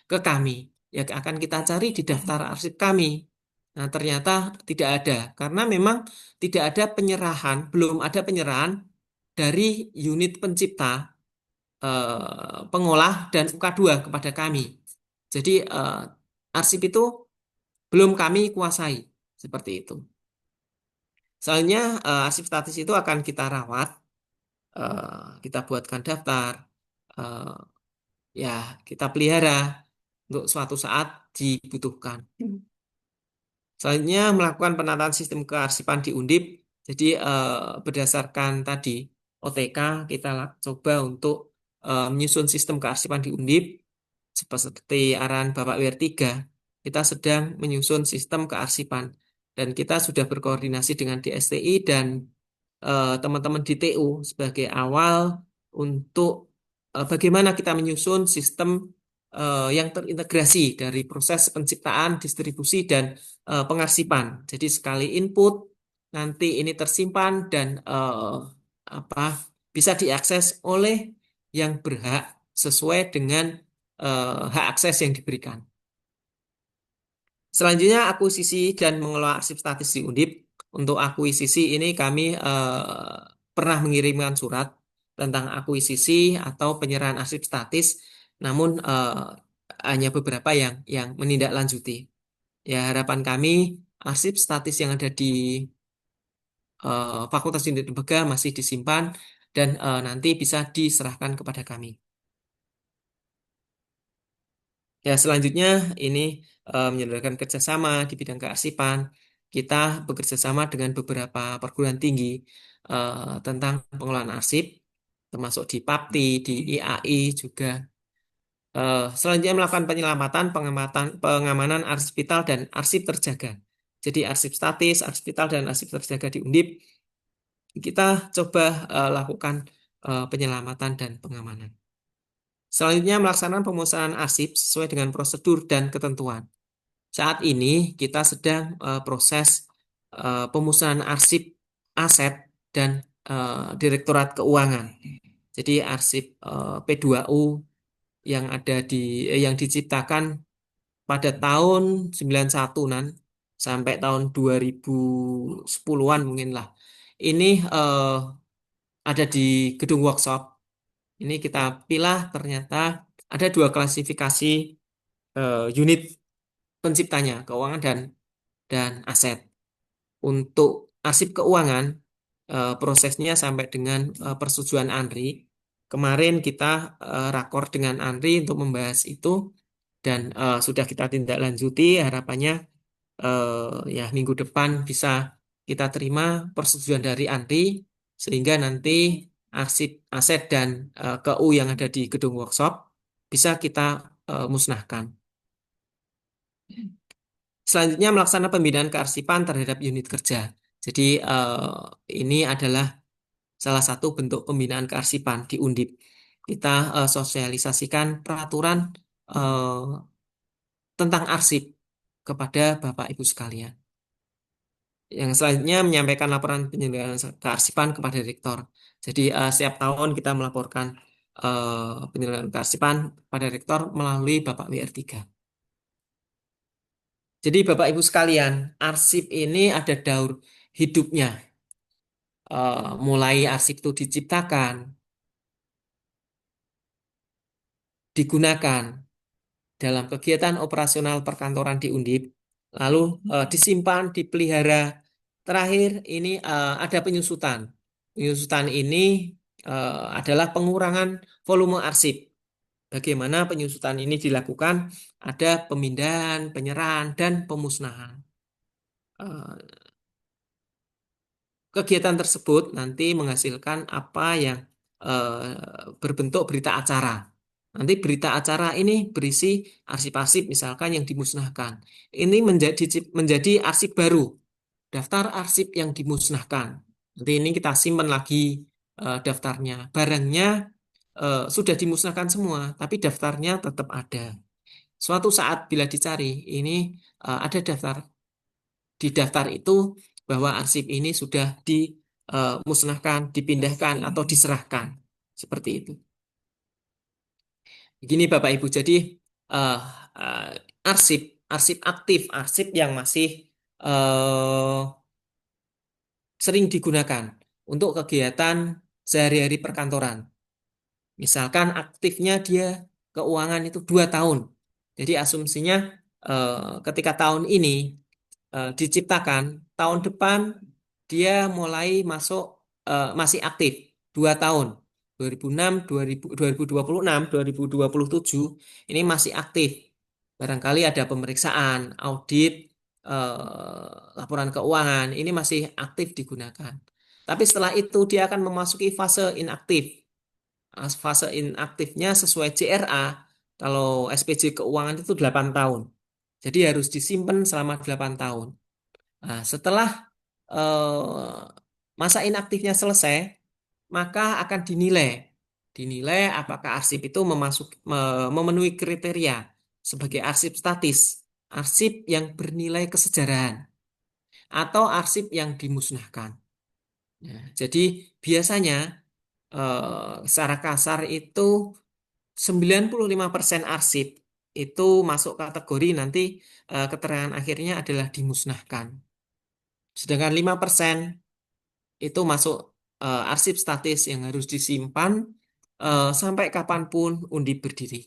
ke kami. Ya akan kita cari di daftar arsip kami. Nah, ternyata tidak ada karena memang tidak ada penyerahan, belum ada penyerahan dari unit pencipta, pengolah dan UK2 kepada kami. Jadi arsip itu belum kami kuasai seperti itu. Soalnya arsip statis itu akan kita rawat, kita buatkan daftar, eh, ya kita pelihara untuk suatu saat dibutuhkan. Selanjutnya melakukan penataan sistem kearsipan di Undip. Jadi berdasarkan tadi OTK kita coba untuk menyusun sistem kearsipan di Undip seperti arahan Bapak WR3. Kita sedang menyusun sistem kearsipan dan kita sudah berkoordinasi dengan DSTI dan teman-teman di TU sebagai awal untuk bagaimana kita menyusun sistem yang terintegrasi dari proses penciptaan, distribusi, dan pengarsipan. Jadi sekali input, nanti ini tersimpan dan apa bisa diakses oleh yang berhak sesuai dengan hak akses yang diberikan. Selanjutnya akuisisi dan mengelola arsip statis di Undip. Untuk akuisisi ini kami pernah mengirimkan surat tentang akuisisi atau penyerahan arsip statis, namun hanya beberapa yang menindaklanjuti. Ya harapan kami arsip statis yang ada di Fakultas Unit Lembaga masih disimpan dan nanti bisa diserahkan kepada kami. Ya, selanjutnya ini menyelenggarakan kerjasama di bidang kearsipan. Kita bekerja sama dengan beberapa perguruan tinggi tentang pengelolaan arsip, termasuk di PAPTI, di IAI juga. Selanjutnya melakukan penyelamatan, pengamanan arsip vital dan arsip terjaga. Jadi arsip statis, arsip vital dan arsip terjaga di Undip. Kita coba lakukan penyelamatan dan pengamanan. Selanjutnya melaksanakan pemusnahan arsip sesuai dengan prosedur dan ketentuan. Saat ini kita sedang proses pemusnahan arsip aset dan Direktorat Keuangan. Jadi arsip P2U yang ada yang diciptakan pada tahun 91-an sampai tahun 2010-an mungkin lah. Ini ada di gedung workshop. Ini kita pilih ternyata ada 2 klasifikasi unit penciptanya, keuangan dan aset. Untuk arsip keuangan, prosesnya sampai dengan persetujuan ANRI. Kemarin kita rakor dengan ANRI untuk membahas itu dan sudah kita tindak lanjuti. Harapannya ya minggu depan bisa kita terima persetujuan dari ANRI sehingga nanti arsip aset dan KU yang ada di gedung workshop bisa kita musnahkan. Selanjutnya melaksanakan pembinaan kearsipan terhadap unit kerja. Jadi ini adalah salah satu bentuk pembinaan kearsipan di Undip. Kita sosialisasikan peraturan tentang arsip kepada Bapak Ibu sekalian. Yang selanjutnya menyampaikan laporan penyelenggaraan kearsipan kepada rektor. Jadi setiap tahun kita melaporkan penyelenggaraan kearsipan pada rektor melalui Bapak WR3. Jadi Bapak Ibu sekalian, arsip ini ada daur hidupnya. Mulai arsip itu diciptakan, digunakan dalam kegiatan operasional perkantoran di Undip, lalu disimpan, dipelihara. Terakhir ini ada penyusutan. Penyusutan ini adalah pengurangan volume arsip. Bagaimana penyusutan ini dilakukan? Ada pemindahan, penyerahan, dan pemusnahan. Kegiatan tersebut nanti menghasilkan apa yang berbentuk berita acara. Nanti berita acara ini berisi arsip-arsip misalkan yang dimusnahkan. Ini menjadi arsip baru, daftar arsip yang dimusnahkan. Nanti ini kita simpan lagi daftarnya. Barangnya sudah dimusnahkan semua, tapi daftarnya tetap ada. Suatu saat bila dicari, ini ada daftar. Di daftar itu bahwa arsip ini sudah dimusnahkan, dipindahkan, atau diserahkan. Seperti itu. Begini Bapak Ibu, jadi uh, arsip aktif, arsip yang masih sering digunakan untuk kegiatan sehari-hari perkantoran. Misalkan aktifnya dia keuangan itu 2 tahun. Jadi asumsinya ketika tahun ini diciptakan, tahun depan dia mulai masuk masih aktif 2 tahun. 2006, 2026, 2027 ini masih aktif. Barangkali ada pemeriksaan, audit, laporan keuangan, ini masih aktif digunakan. Tapi setelah itu dia akan memasuki fase inaktif. Fase inaktifnya sesuai JRA, kalau SPJ keuangan itu 8 tahun. Jadi harus disimpan selama 8 tahun. Nah, setelah masa inaktifnya selesai, maka akan dinilai. Dinilai apakah arsip itu memenuhi kriteria sebagai arsip statis, arsip yang bernilai kesejarahan, atau arsip yang dimusnahkan. Nah, jadi biasanya secara kasar itu 95% arsip itu masuk kategori nanti keterangan akhirnya adalah dimusnahkan. Sedangkan 5% itu masuk arsip statis yang harus disimpan sampai kapanpun Undip berdiri.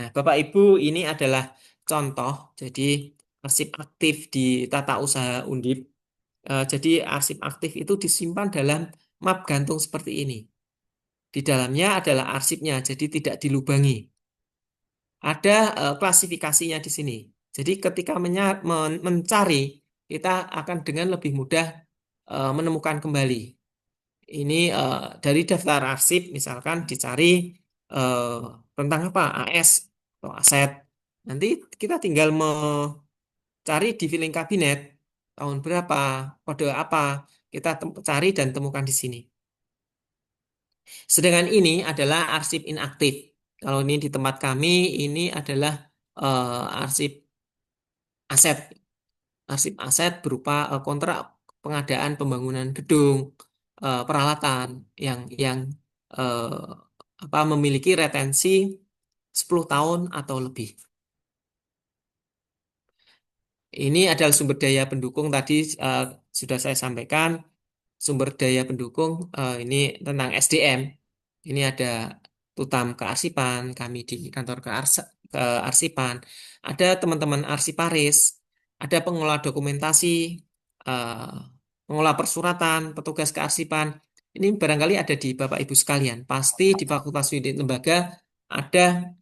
Nah, Bapak Ibu, ini adalah contoh. Jadi arsip aktif di tata usaha Undip. Jadi arsip aktif itu disimpan dalam map gantung seperti ini. Di dalamnya adalah arsipnya, jadi tidak dilubangi. Ada klasifikasinya di sini. Jadi ketika mencari, kita akan dengan lebih mudah menemukan kembali. Ini dari daftar arsip, misalkan dicari tentang apa? AS atau aset. Nanti kita tinggal mencari di filing kabinet tahun berapa, kode apa, kita cari dan temukan di sini. Sedangkan ini adalah arsip inaktif. Kalau ini di tempat kami, ini adalah arsip aset. Arsip aset berupa kontrak pengadaan pembangunan gedung, peralatan yang memiliki retensi 10 tahun atau lebih. Ini adalah sumber daya pendukung tadi sudah saya sampaikan. Sumber daya pendukung ini tentang SDM. Ini ada tutam kearsipan, kami di kantor kearsipan. Ada teman-teman arsiparis, ada pengelola dokumentasi, pengelola persuratan, petugas kearsipan. Ini barangkali ada di Bapak Ibu sekalian. Pasti di Fakultas Unit Lembaga ada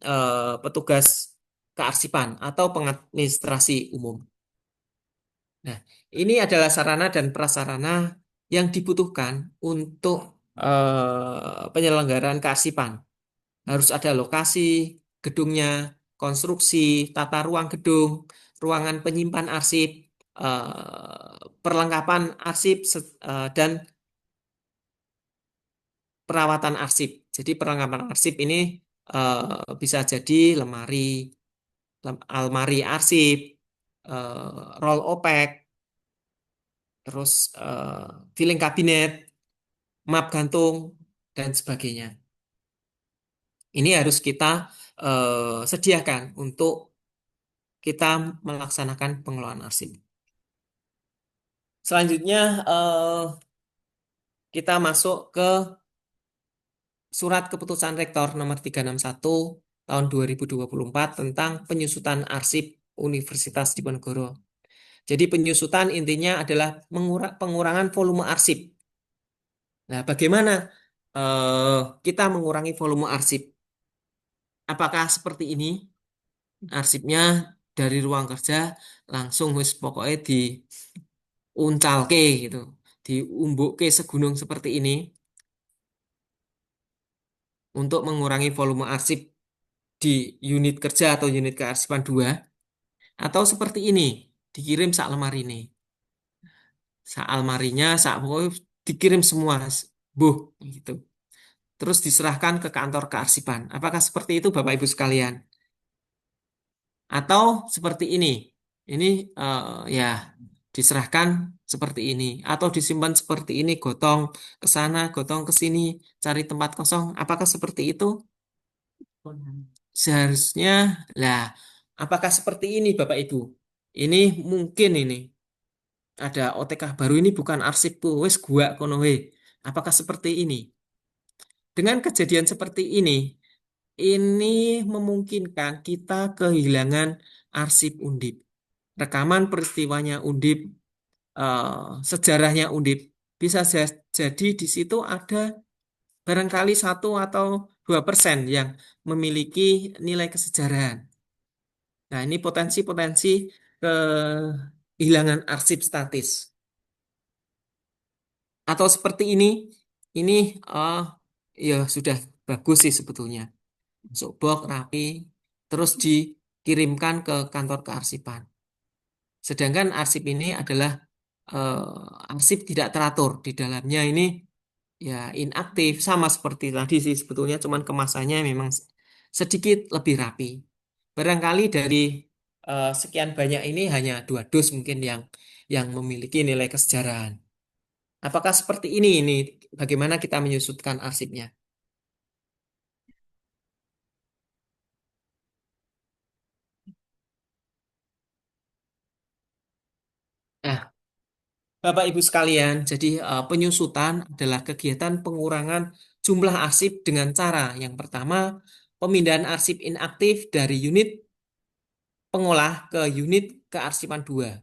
petugas kearsipan atau pengadministrasi umum. Nah, ini adalah sarana dan prasarana yang dibutuhkan untuk penyelenggaraan kearsipan. Harus ada lokasi gedungnya, konstruksi, tata ruang gedung, ruangan penyimpan arsip, perlengkapan arsip, dan perawatan arsip. Jadi perlengkapan arsip ini bisa jadi almari arsip, roll opak, terus filing kabinet, map gantung, dan sebagainya. Ini harus kita sediakan untuk kita melaksanakan pengelolaan arsip. Selanjutnya kita masuk ke Surat Keputusan Rektor nomor 361 tahun 2024 tentang penyusutan arsip Universitas Diponegoro. Jadi penyusutan intinya adalah pengurangan volume arsip. Nah, bagaimana kita mengurangi volume arsip? Apakah seperti ini? Arsipnya dari ruang kerja langsung wis pokoknya diuncalke gitu, diumbuke segunung seperti ini untuk mengurangi volume arsip di unit kerja atau unit kearsipan 2, atau seperti ini, dikirim sak lemari ini. Sak almarinya, sak pokoknya dikirim semua, buh gitu. Terus diserahkan ke kantor kearsipan. Apakah seperti itu Bapak Ibu sekalian? Atau seperti ini? Ini ya diserahkan seperti ini atau disimpan seperti ini, gotong ke sana, gotong ke sini, cari tempat kosong. Apakah seperti itu? Seharusnya lah. Apakah seperti ini Bapak Ibu? Ini mungkin ini ada OTK baru, ini bukan arsipku, wes gua kono we. Apakah seperti ini? Dengan kejadian seperti ini memungkinkan kita kehilangan arsip Undip. Rekaman peristiwanya Undip, sejarahnya Undip. Bisa jadi di situ ada barangkali 1 atau 2% yang memiliki nilai kesejarahan. Nah, ini potensi-potensi kehilangan arsip statis. Atau seperti ini ya sudah bagus sih sebetulnya. Masuk box rapi, terus dikirimkan ke kantor kearsipan. Sedangkan arsip ini adalah arsip tidak teratur. Di dalamnya ini ya inaktif, sama seperti tadi sih sebetulnya, cuman kemasannya memang sedikit lebih rapi. Barangkali dari sekian banyak ini hanya 2 dus mungkin yang memiliki nilai kesejarahan. Apakah seperti ini? Bagaimana kita menyusutkan arsipnya? Nah, Bapak Ibu sekalian, jadi penyusutan adalah kegiatan pengurangan jumlah arsip dengan cara yang pertama, pemindahan arsip inaktif dari unit pengolah ke unit kearsipan 2.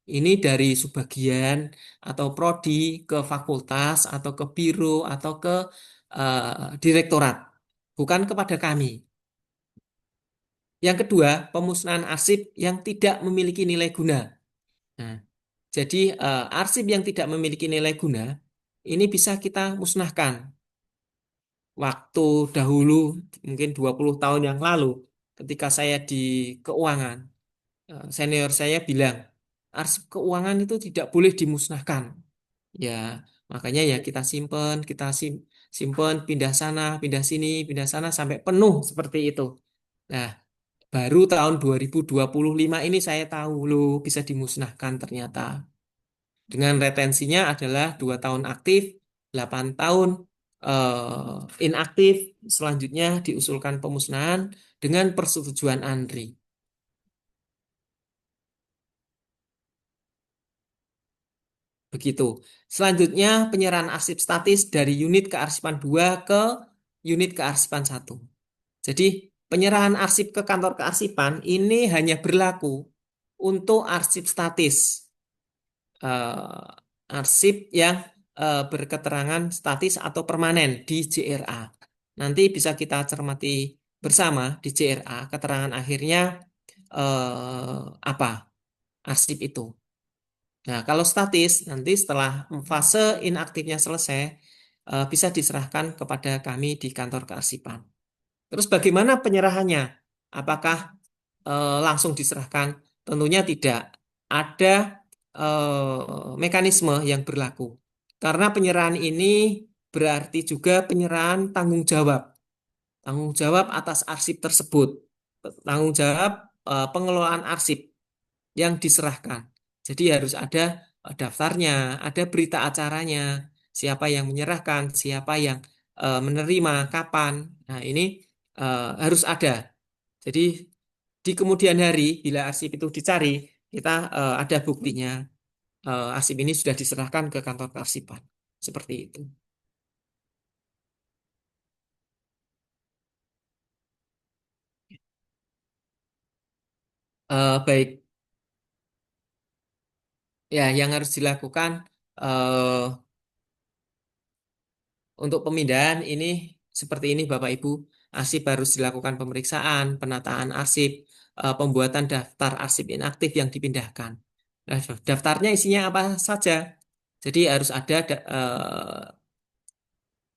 Ini dari subbagian atau prodi ke fakultas atau ke biro atau ke direktorat, bukan kepada kami. Yang kedua, pemusnahan arsip yang tidak memiliki nilai guna. Nah, jadi arsip yang tidak memiliki nilai guna ini bisa kita musnahkan. Waktu dahulu, mungkin 20 tahun yang lalu, ketika saya di keuangan, senior saya bilang, arsip keuangan itu tidak boleh dimusnahkan. Ya, makanya ya kita simpen, simpen, pindah sana, pindah sini, pindah sana, sampai penuh seperti itu. Nah, baru tahun 2025 ini saya tahu loh bisa dimusnahkan ternyata. Dengan retensinya adalah 2 tahun aktif, 8 tahun inaktif, selanjutnya diusulkan pemusnahan dengan persetujuan ANRI. Begitu. Selanjutnya penyerahan arsip statis dari unit kearsipan 2 ke unit kearsipan 1. Jadi penyerahan arsip ke kantor kearsipan ini hanya berlaku untuk arsip statis. Arsip yang berketerangan statis atau permanen di JRA. Nanti bisa kita cermati bersama di JRA, keterangan akhirnya apa arsip itu. Nah, kalau statis, nanti setelah fase inaktifnya selesai, bisa diserahkan kepada kami di kantor kearsipan. Terus bagaimana penyerahannya? Apakah langsung diserahkan Tentunya tidak. Ada mekanisme yang berlaku. Karena penyerahan ini berarti juga penyerahan tanggung jawab. Tanggung jawab atas arsip tersebut. Tanggung jawab pengelolaan arsip yang diserahkan. Jadi harus ada daftarnya, ada berita acaranya, siapa yang menyerahkan, siapa yang menerima, kapan. Nah, ini harus ada. Jadi di kemudian hari, bila arsip itu dicari, kita ada buktinya. Arsip ini sudah diserahkan ke kantor kearsipan. Seperti itu. Baik, ya yang harus dilakukan eh, untuk pemindahan ini seperti ini Bapak Ibu. Arsip harus dilakukan pemeriksaan, penataan arsip, pembuatan daftar arsip inaktif yang dipindahkan. Nah, daftarnya isinya apa saja? Jadi harus ada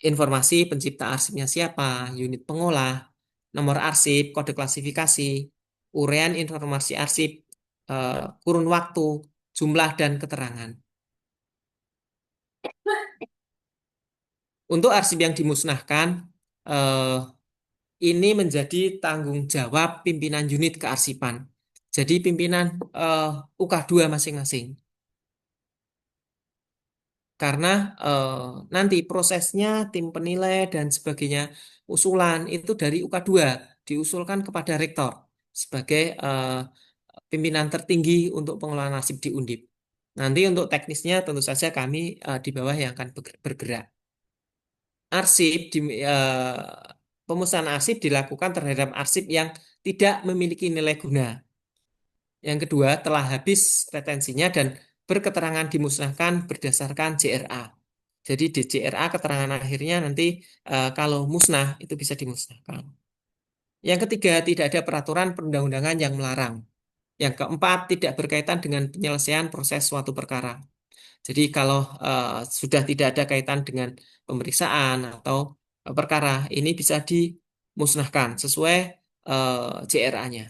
informasi pencipta arsipnya siapa, unit pengolah, nomor arsip, kode klasifikasi, uraian informasi arsip, kurun waktu, jumlah dan keterangan. Untuk arsip yang dimusnahkan, eh, ini menjadi tanggung jawab pimpinan unit kearsipan. Jadi pimpinan UK2 masing-masing. Karena nanti prosesnya tim penilai dan sebagainya usulan itu dari UK2 diusulkan kepada rektor sebagai pimpinan tertinggi untuk pengelolaan arsip di Undip. Nanti untuk teknisnya tentu saja kami di bawah yang akan bergerak. Arsip pemusnahan arsip dilakukan terhadap arsip yang tidak memiliki nilai guna. Yang kedua, telah habis retensinya dan berketerangan dimusnahkan berdasarkan JRA. Jadi di JRA keterangan akhirnya nanti kalau musnah itu bisa dimusnahkan. Yang ketiga, tidak ada peraturan perundang-undangan yang melarang. Yang keempat, tidak berkaitan dengan penyelesaian proses suatu perkara. Jadi kalau sudah tidak ada kaitan dengan pemeriksaan atau perkara, ini bisa dimusnahkan sesuai JRA-nya.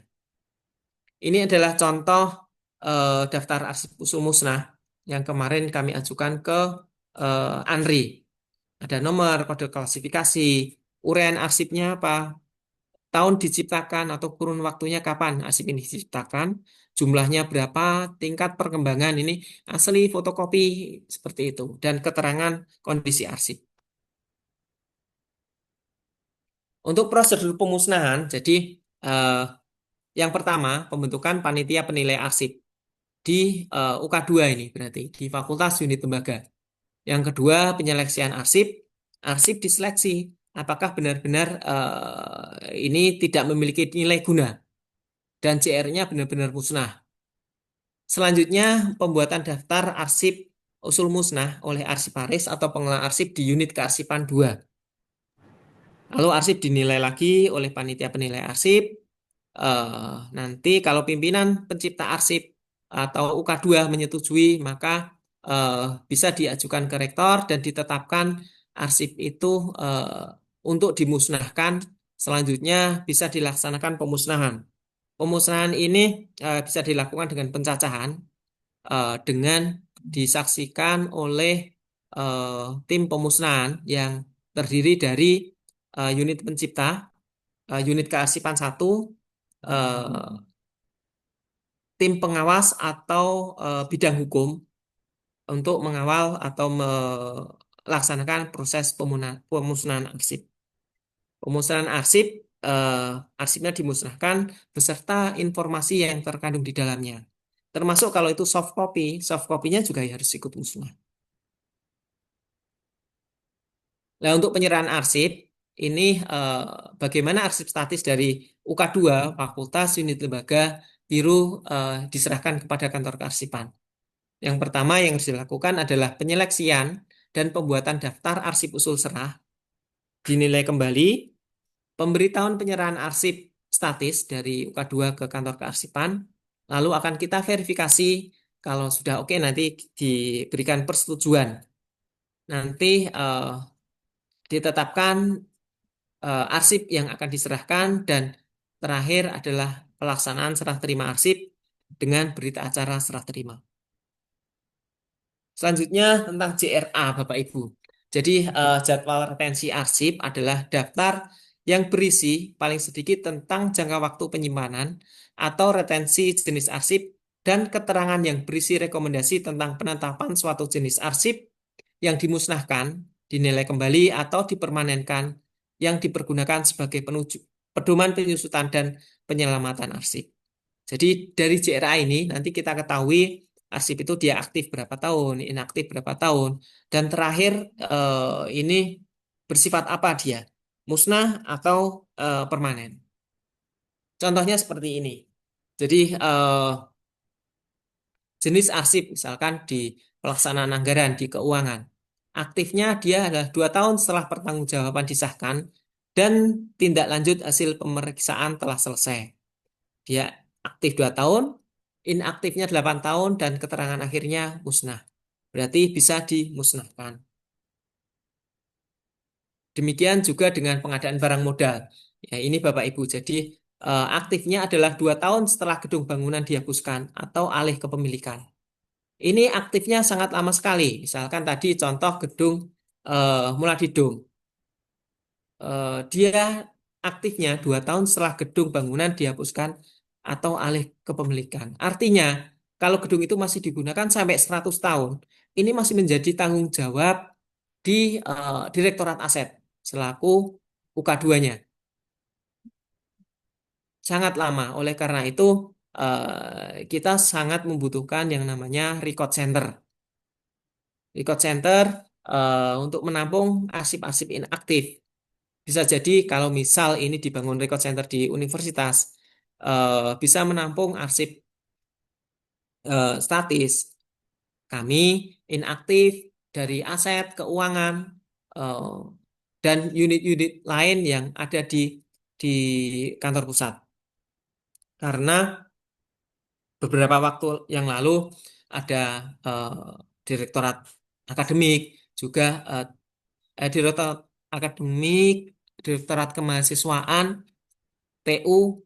Ini adalah contoh daftar arsip usul musnah yang kemarin kami ajukan ke ANRI. Ada nomor, kode klasifikasi, uraian arsipnya apa, tahun diciptakan atau kurun waktunya kapan arsip ini diciptakan, jumlahnya berapa, tingkat perkembangan ini asli, fotokopi, seperti itu, dan keterangan kondisi arsip. Untuk prosedur pemusnahan, jadi yang pertama pembentukan panitia penilai arsip di UK2 ini berarti di Fakultas Unit Tembaga. Yang kedua penyeleksian arsip, arsip diseleksi apakah benar-benar ini tidak memiliki nilai guna dan CR-nya benar-benar musnah. Selanjutnya, pembuatan daftar arsip usul musnah oleh arsiparis atau pengelola arsip di unit kearsipan 2. Lalu arsip dinilai lagi oleh panitia penilai arsip. Nanti kalau pimpinan pencipta arsip atau UK2 menyetujui, maka bisa diajukan ke rektor dan ditetapkan arsip itu untuk dimusnahkan. Selanjutnya bisa dilaksanakan pemusnahan. Pemusnahan ini bisa dilakukan dengan pencacahan dengan disaksikan oleh tim pemusnahan yang terdiri dari unit pencipta, unit kearsipan 1, tim pengawas atau bidang hukum untuk mengawal atau melaksanakan proses pemusnahan arsip. Pemusnahan arsip, arsipnya dimusnahkan beserta informasi yang terkandung di dalamnya. Termasuk kalau itu soft copy-nya juga harus ikut musnah. Nah, untuk penyerahan arsip, ini bagaimana arsip statis dari UK2, Fakultas Unit Lembaga Biru diserahkan kepada kantor kearsipan. Yang pertama yang harus dilakukan adalah penyeleksian dan pembuatan daftar arsip usul serah, dinilai kembali, pemberitahuan penyerahan arsip statis dari UK2 ke kantor kearsipan, lalu akan kita verifikasi kalau sudah oke nanti diberikan persetujuan. Nanti ditetapkan arsip yang akan diserahkan dan terakhir adalah pelaksanaan serah terima arsip dengan berita acara serah terima. Selanjutnya tentang JRA, Bapak Ibu. Jadi jadwal retensi arsip adalah daftar yang berisi paling sedikit tentang jangka waktu penyimpanan atau retensi jenis arsip dan keterangan yang berisi rekomendasi tentang penetapan suatu jenis arsip yang dimusnahkan, dinilai kembali atau dipermanenkan yang dipergunakan sebagai pedoman penyusutan dan penyelamatan arsip. Jadi dari JRA ini nanti kita ketahui arsip itu dia aktif berapa tahun, inaktif berapa tahun, dan terakhir ini bersifat apa dia, musnah atau permanen. Contohnya seperti ini. Jadi jenis arsip misalkan di pelaksanaan anggaran di keuangan. Aktifnya dia adalah 2 tahun setelah pertanggungjawaban disahkan dan tindak lanjut hasil pemeriksaan telah selesai. Dia aktif 2 tahun, inaktifnya 8 tahun, dan keterangan akhirnya musnah. Berarti bisa dimusnahkan. Demikian juga dengan pengadaan barang modal. Ya, ini Bapak Ibu. Jadi aktifnya adalah 2 tahun setelah gedung bangunan dihapuskan atau alih kepemilikan. Ini aktifnya sangat lama sekali. Misalkan tadi contoh gedung Muladidung. Dia aktifnya 2 tahun setelah gedung bangunan dihapuskan atau alih kepemilikan. Artinya, kalau gedung itu masih digunakan sampai 100 tahun, ini masih menjadi tanggung jawab di Direktorat Aset selaku UK2-nya. Sangat lama. Oleh karena itu, kita sangat membutuhkan yang namanya record center. Record center untuk menampung arsip-arsip inaktif. Bisa jadi kalau misal ini dibangun record center di universitas, bisa menampung arsip statis. Kami inaktif dari aset, keuangan, eh, dan unit-unit lain yang ada di kantor pusat. Karena beberapa waktu yang lalu ada direktorat akademik, juga direktorat akademik, direktorat kemahasiswaan, TU,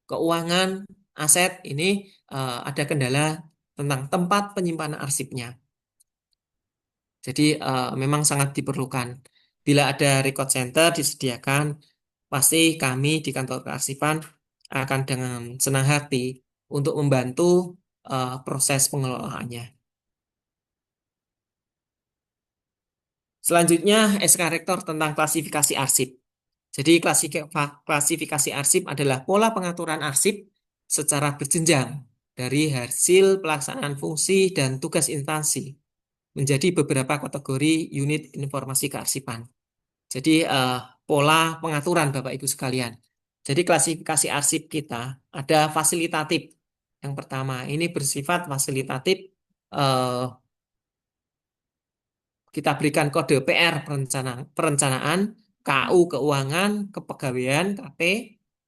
keuangan, aset, ini ada kendala tentang tempat penyimpanan arsipnya. Jadi memang sangat diperlukan. Bila ada record center disediakan, pasti kami di kantor kearsipan akan dengan senang hati untuk membantu proses pengelolaannya. Selanjutnya SK Rektor tentang klasifikasi arsip. Jadi klasifikasi arsip adalah pola pengaturan arsip secara berjenjang dari hasil pelaksanaan fungsi dan tugas instansi menjadi beberapa kategori unit informasi kearsipan. Jadi pola pengaturan Bapak Ibu sekalian. Jadi klasifikasi arsip kita ada fasilitatif. Yang pertama ini bersifat fasilitatif, kita berikan kode PR perencanaan, KU keuangan, kepegawaian KP,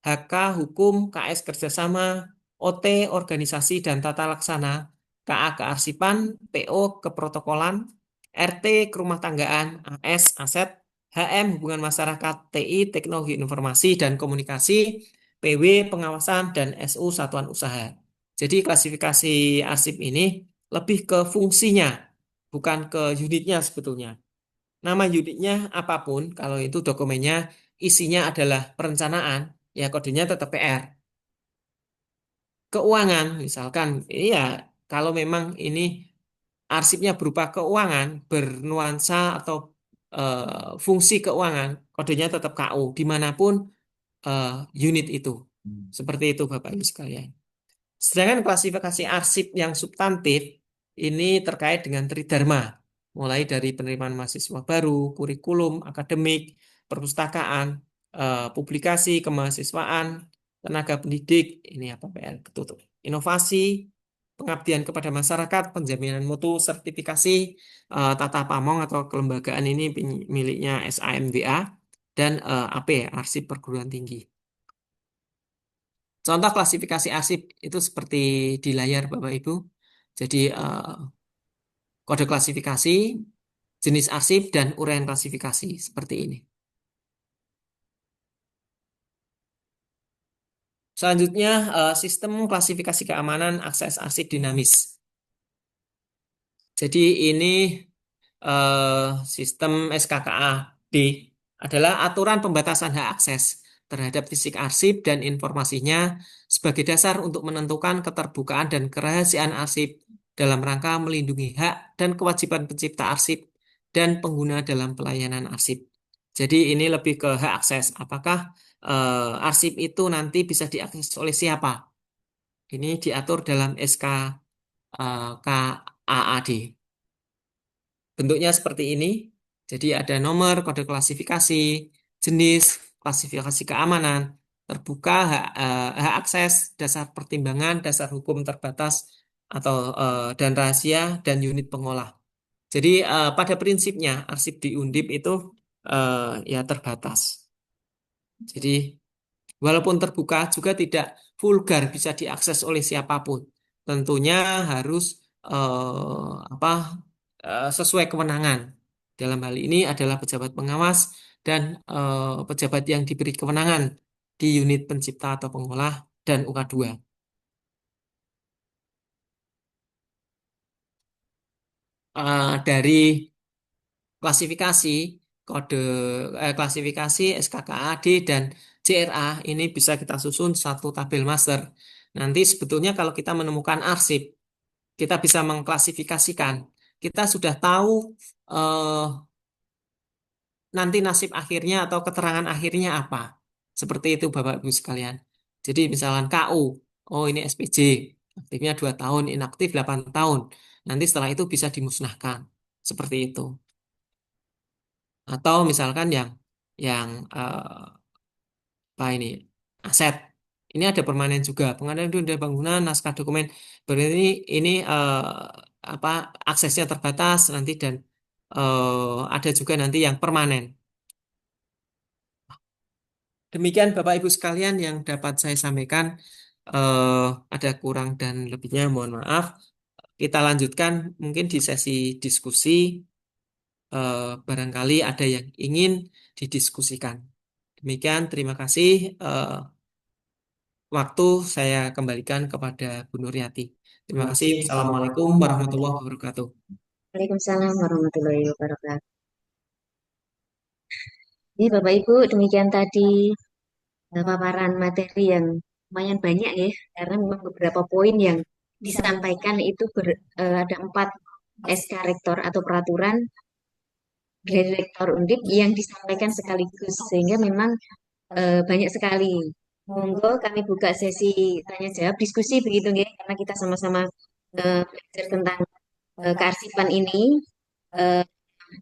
HK hukum, KS kerjasama, OT organisasi dan tata laksana, KA kearsipan, PO keprotokolan, RT kerumah tanggaan, AS aset, HM hubungan masyarakat, TI teknologi informasi dan komunikasi, PW pengawasan dan SU satuan usaha. Jadi klasifikasi arsip ini lebih ke fungsinya, bukan ke unitnya sebetulnya. Nama unitnya apapun, kalau itu dokumennya isinya adalah perencanaan, ya kodenya tetap PR. Keuangan, misalkan, iya, kalau memang ini arsipnya berupa keuangan, bernuansa atau fungsi keuangan, kodenya tetap KU, dimanapun eh, unit itu. Seperti itu Bapak Ibu sekalian. Sedangkan klasifikasi arsip yang substantif ini terkait dengan tridharma, mulai dari penerimaan mahasiswa baru, kurikulum, akademik, perpustakaan, publikasi, kemahasiswaan, tenaga pendidik, ini apa PR ketutup, inovasi, pengabdian kepada masyarakat, penjaminan mutu, sertifikasi, tata pamong atau kelembagaan ini miliknya SAMWA, dan AP, arsip perguruan tinggi. Contoh klasifikasi arsip itu seperti di layar Bapak Ibu. Jadi kode klasifikasi, jenis arsip, dan uraian klasifikasi seperti ini. Selanjutnya, sistem klasifikasi keamanan akses arsip dinamis. Jadi ini sistem SKKAD adalah aturan pembatasan hak akses terhadap fisik arsip dan informasinya sebagai dasar untuk menentukan keterbukaan dan kerahasiaan arsip dalam rangka melindungi hak dan kewajiban pencipta arsip dan pengguna dalam pelayanan arsip. Jadi ini lebih ke hak akses. Apakah arsip itu nanti bisa diakses oleh siapa? Ini diatur dalam SKKAD. Bentuknya seperti ini. Jadi ada nomor, kode klasifikasi, jenis, klasifikasi keamanan, terbuka, hak akses, dasar pertimbangan, dasar hukum terbatas, atau dan rahasia, dan unit pengolah. Jadi pada prinsipnya arsip di Undip itu ya terbatas. Jadi walaupun terbuka juga tidak vulgar bisa diakses oleh siapapun. Tentunya harus sesuai kewenangan. Dalam hal ini adalah pejabat pengawas dan pejabat yang diberi kewenangan di unit pencipta atau pengolah dan UK2. Dari klasifikasi kode klasifikasi SKKAD dan JRA ini bisa kita susun satu tabel master. Nanti sebetulnya kalau kita menemukan arsip, kita bisa mengklasifikasikan. Kita sudah tahu nanti nasib akhirnya atau keterangan akhirnya apa. Seperti itu Bapak Ibu sekalian. Jadi misalkan KU, oh ini SPJ, aktifnya 2 tahun, inaktif 8 tahun. Nanti setelah itu bisa dimusnahkan. Seperti itu. Atau misalkan yang apa ini aset. Ini ada permanen juga. Pengadaan dan bangunan, naskah dokumen. Berarti ini apa aksesnya terbatas nanti dan ada juga nanti yang permanen. Demikian Bapak Ibu sekalian yang dapat saya sampaikan. Ada kurang dan lebihnya mohon maaf. Kita lanjutkan mungkin di sesi diskusi. Barangkali ada yang ingin didiskusikan. Demikian, terima kasih. Waktu saya kembalikan kepada Bu Nuryati. Terima kasih. Assalamualaikum warahmatullahi wabarakatuh. Waalaikumsalam warahmatullahi wabarakatuh. Jadi Bapak Ibu, demikian tadi paparan materi yang lumayan banyak ya, karena memang beberapa poin yang disampaikan itu ada 4 SK Rektor atau peraturan dari Rektor Undip yang disampaikan sekaligus, sehingga memang banyak sekali. Monggo kami buka sesi tanya jawab diskusi begitu ya, karena kita sama-sama belajar tentang kearsipan ini.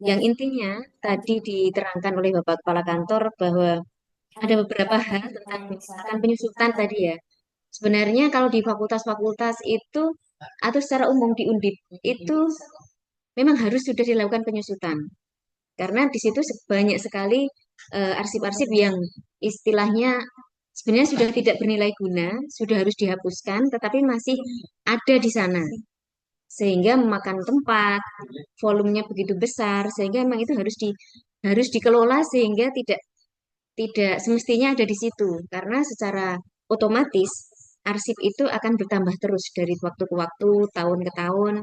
Yang intinya tadi diterangkan oleh Bapak Kepala Kantor bahwa ada beberapa hal tentang misalkan penyusutan tadi ya. Sebenarnya kalau di fakultas-fakultas itu atau secara umum di Undip itu memang harus sudah dilakukan penyusutan. Karena di situ banyak sekali arsip-arsip yang istilahnya sebenarnya sudah tidak bernilai guna, sudah harus dihapuskan, tetapi masih ada di sana. Sehingga memakan tempat, volumenya begitu besar, sehingga memang itu harus dikelola sehingga tidak semestinya ada di situ. Karena secara otomatis arsip itu akan bertambah terus dari waktu ke waktu, tahun ke tahun,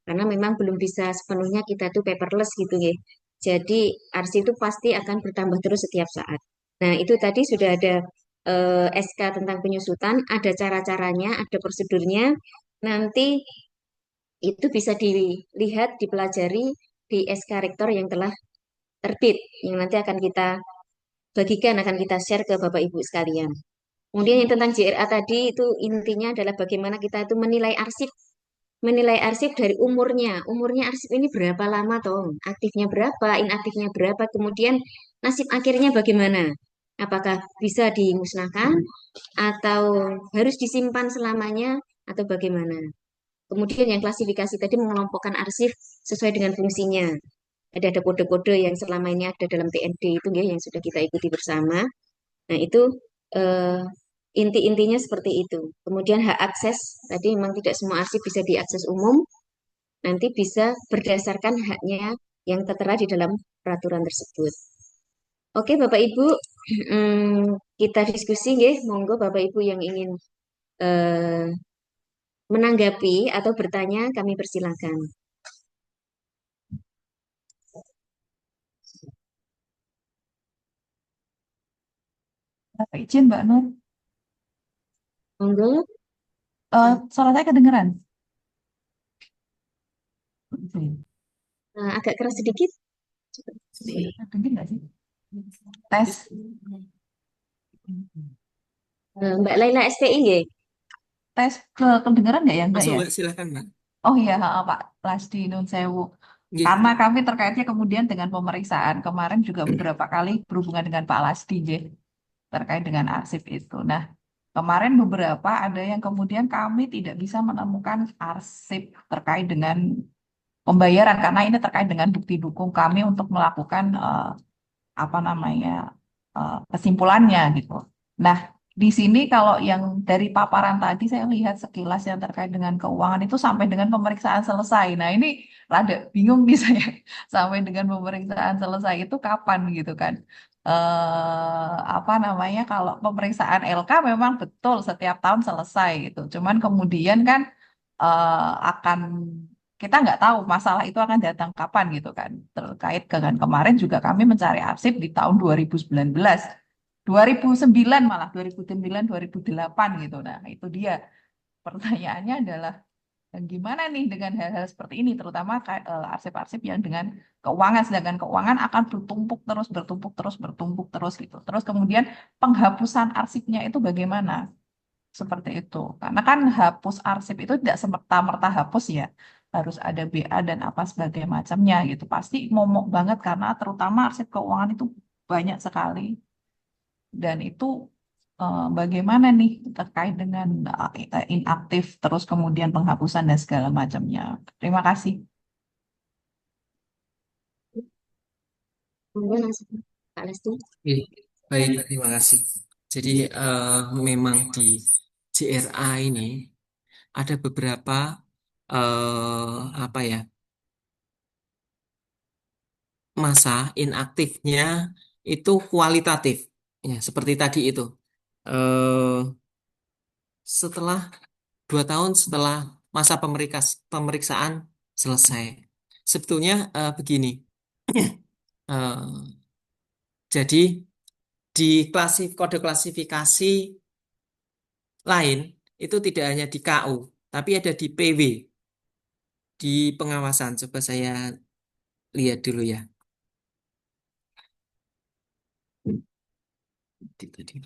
karena memang belum bisa sepenuhnya kita tuh paperless gitu ya. Jadi arsip itu pasti akan bertambah terus setiap saat. Nah, itu tadi sudah ada SK tentang penyusutan, ada cara-caranya, ada prosedurnya. Nanti itu bisa dilihat, dipelajari di SK Rektor yang telah terbit, yang nanti akan kita bagikan, akan kita share ke Bapak Ibu sekalian. Kemudian yang tentang JRA tadi itu intinya adalah bagaimana kita itu menilai arsip dari umurnya. Umurnya arsip ini berapa lama toh? Aktifnya berapa, inaktifnya berapa, kemudian nasib akhirnya bagaimana? Apakah bisa dimusnahkan atau harus disimpan selamanya atau bagaimana? Kemudian yang klasifikasi tadi mengelompokkan arsip sesuai dengan fungsinya. Ada kode-kode yang selama ini ada dalam TND itu ya yang sudah kita ikuti bersama. Nah, itu eh, inti-intinya seperti itu. Kemudian hak akses, tadi memang tidak semua arsip bisa diakses umum, nanti bisa berdasarkan haknya yang tertera di dalam peraturan tersebut. Oke, Bapak Ibu, Kita diskusi nggih, monggo Bapak Ibu yang ingin eh, menanggapi atau bertanya kami persilakan. Izin Mbak Nur, Monggo. suara saya kedengeran? Agak keras sedikit. Dengar nggak sih? Tes. Mbak Laila SPI nggih. Tes kedengeran nggak ya? Enggak Masuk ya? Mbak, silakan Mbak. Oh iya, Pak Lasdi Nun Sewu. Nggih. Karena kami terkaitnya kemudian dengan pemeriksaan kemarin juga beberapa kali berhubungan dengan Pak Lasdi, nggih, terkait dengan arsip itu. Nah, kemarin beberapa ada yang kemudian kami tidak bisa menemukan arsip terkait dengan pembayaran karena ini terkait dengan bukti dukung kami untuk melakukan apa namanya kesimpulannya gitu. Nah, di sini kalau yang dari paparan tadi saya lihat sekilas yang terkait dengan keuangan itu sampai dengan pemeriksaan selesai. Nah, ini rada bingung nih saya sampai dengan pemeriksaan selesai itu kapan gitu kan. Apa namanya kalau pemeriksaan LK memang betul setiap tahun selesai gitu. Cuman kemudian kan akan kita nggak tahu masalah itu akan datang kapan gitu kan. Terkait dengan kemarin juga kami mencari arsip di tahun 2019, 2009 malah 2009, 2008 gitu. Nah, itu dia pertanyaannya adalah gimana nih dengan hal-hal seperti ini, terutama arsip-arsip yang dengan keuangan, sedangkan keuangan akan bertumpuk terus, bertumpuk terus, bertumpuk terus gitu. Terus kemudian penghapusan arsipnya itu bagaimana? Seperti itu. Karena kan hapus arsip itu tidak semerta-merta hapus ya. Harus ada BA dan apa sebagai macamnya gitu. Pasti momok banget karena terutama arsip keuangan itu banyak sekali. Dan itu bagaimana nih terkait dengan inaktif terus kemudian penghapusan dan segala macamnya. Terima kasih. Monggo langsung Pak Lesti. Nggih. Baik, terima kasih. Jadi memang di JRA ini ada beberapa apa ya, masa inaktifnya itu kualitatif. Ya, seperti tadi itu. Eh, setelah 2 tahun setelah masa pemeriksaan selesai. Sebetulnya begini. Eh, jadi di kode klasifikasi lain itu tidak hanya di KU, tapi ada di PW, di pengawasan. Coba saya lihat dulu ya. Tadi PW.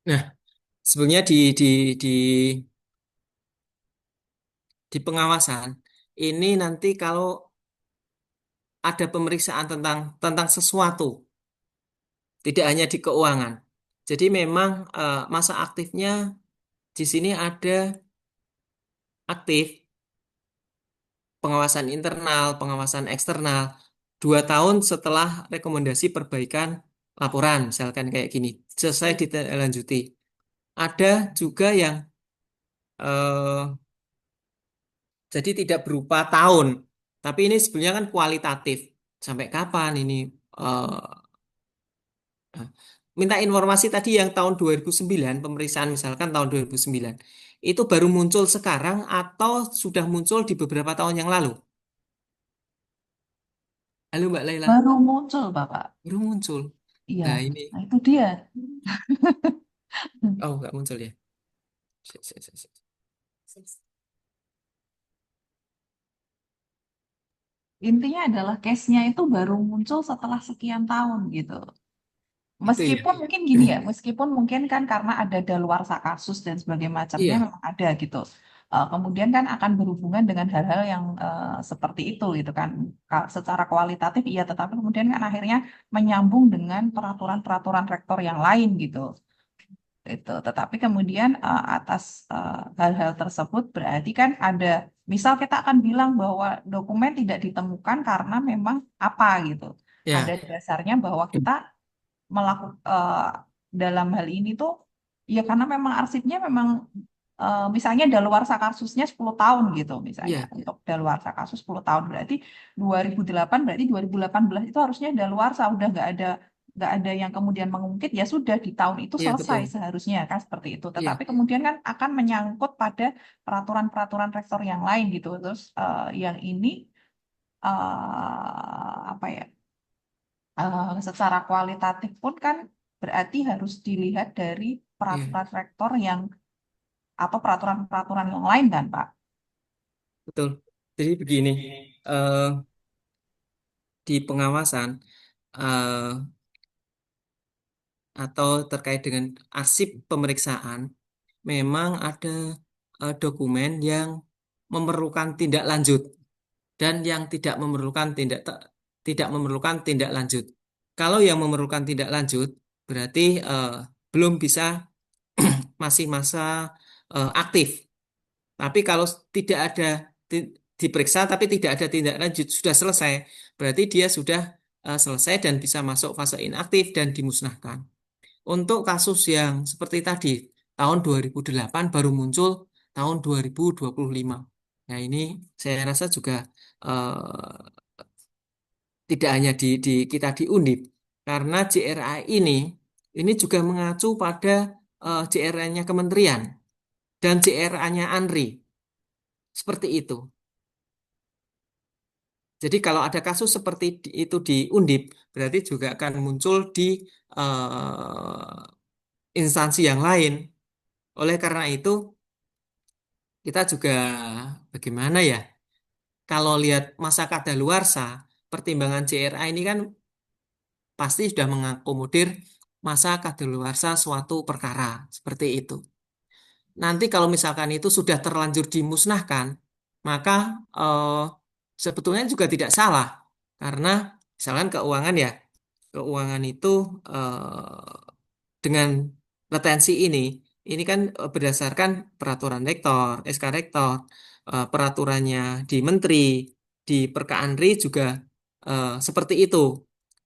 Nah, sebenarnya di di pengawasan ini nanti kalau ada pemeriksaan tentang tentang sesuatu, tidak hanya di keuangan. Jadi memang masa aktifnya di sini ada aktif pengawasan internal, pengawasan eksternal. 2 tahun setelah rekomendasi perbaikan laporan, misalkan kayak gini, selesai ditindaklanjuti. Ada juga yang eh, jadi tidak berupa tahun, tapi ini sebenarnya kan kualitatif. Sampai kapan ini? eh, Minta informasi tadi yang tahun 2009, pemeriksaan misalkan tahun 2009, itu baru muncul sekarang atau sudah muncul di beberapa tahun yang lalu? Halo Mbak Laila, Baru muncul, Bapak. baru muncul. Iya, Nah ini, nah itu dia. oh nggak muncul ya. Intinya adalah case-nya itu baru muncul setelah sekian tahun gitu. Itu ya. Meskipun mungkin gini ya, meskipun mungkin kan karena ada daluarsa kasus dan sebagainya macamnya Iya, memang ada gitu. Kemudian kan akan berhubungan dengan hal-hal yang seperti itu gitu kan. Secara kualitatif iya, tetapi kemudian kan akhirnya menyambung dengan peraturan-peraturan rektor yang lain gitu. Itu. Tetapi kemudian atas hal-hal tersebut berarti kan ada, misal kita akan bilang bahwa dokumen tidak ditemukan karena memang apa gitu. Ada ya. dasarnya bahwa kita dalam hal ini tuh ya karena memang arsipnya memang misalnya daluarsa kasusnya 10 tahun gitu misalnya Iya, untuk daluarsa kasus 10 tahun berarti 2008 berarti 2018 itu harusnya daluarsa udah nggak ada yang kemudian mengungkit ya sudah di tahun itu iya selesai betul. seharusnya kan seperti itu Iya, tetapi kemudian kan akan menyangkut pada peraturan-peraturan rektor yang lain gitu terus yang ini apa ya secara kualitatif pun kan berarti harus dilihat dari iya peraturan rektor yang atau peraturan-peraturan yang lain kan Pak. betul. Jadi begini, eh, di pengawasan eh, atau terkait dengan arsip pemeriksaan, memang ada dokumen yang memerlukan tindak lanjut dan yang tidak memerlukan tindak lanjut. Kalau yang memerlukan tindak lanjut, berarti belum bisa masih masa aktif. Tapi kalau tidak ada diperiksa tapi tidak ada tindak lanjut sudah selesai, berarti dia sudah selesai dan bisa masuk fase inaktif dan dimusnahkan. Untuk kasus yang seperti tadi, tahun 2008 baru muncul tahun 2025. Nah, ini saya rasa juga tidak hanya di kita di Undip, karena JRA ini juga mengacu pada JRA-nya Kementerian dan JRA-nya ANRI. Seperti itu. Jadi kalau ada kasus seperti itu di Undip, berarti juga akan muncul di instansi yang lain. Oleh karena itu, kita juga bagaimana ya? Kalau lihat masa kadaluarsa, pertimbangan JRA ini kan pasti sudah mengakomodir masa kadaluarsa suatu perkara seperti itu. Nanti kalau misalkan itu sudah terlanjur dimusnahkan, maka eh, sebetulnya juga tidak salah karena misalkan keuangan ya, keuangan itu dengan retensi ini kan berdasarkan peraturan rektor, SK rektor, peraturannya di menteri, di Perkaanri juga seperti itu.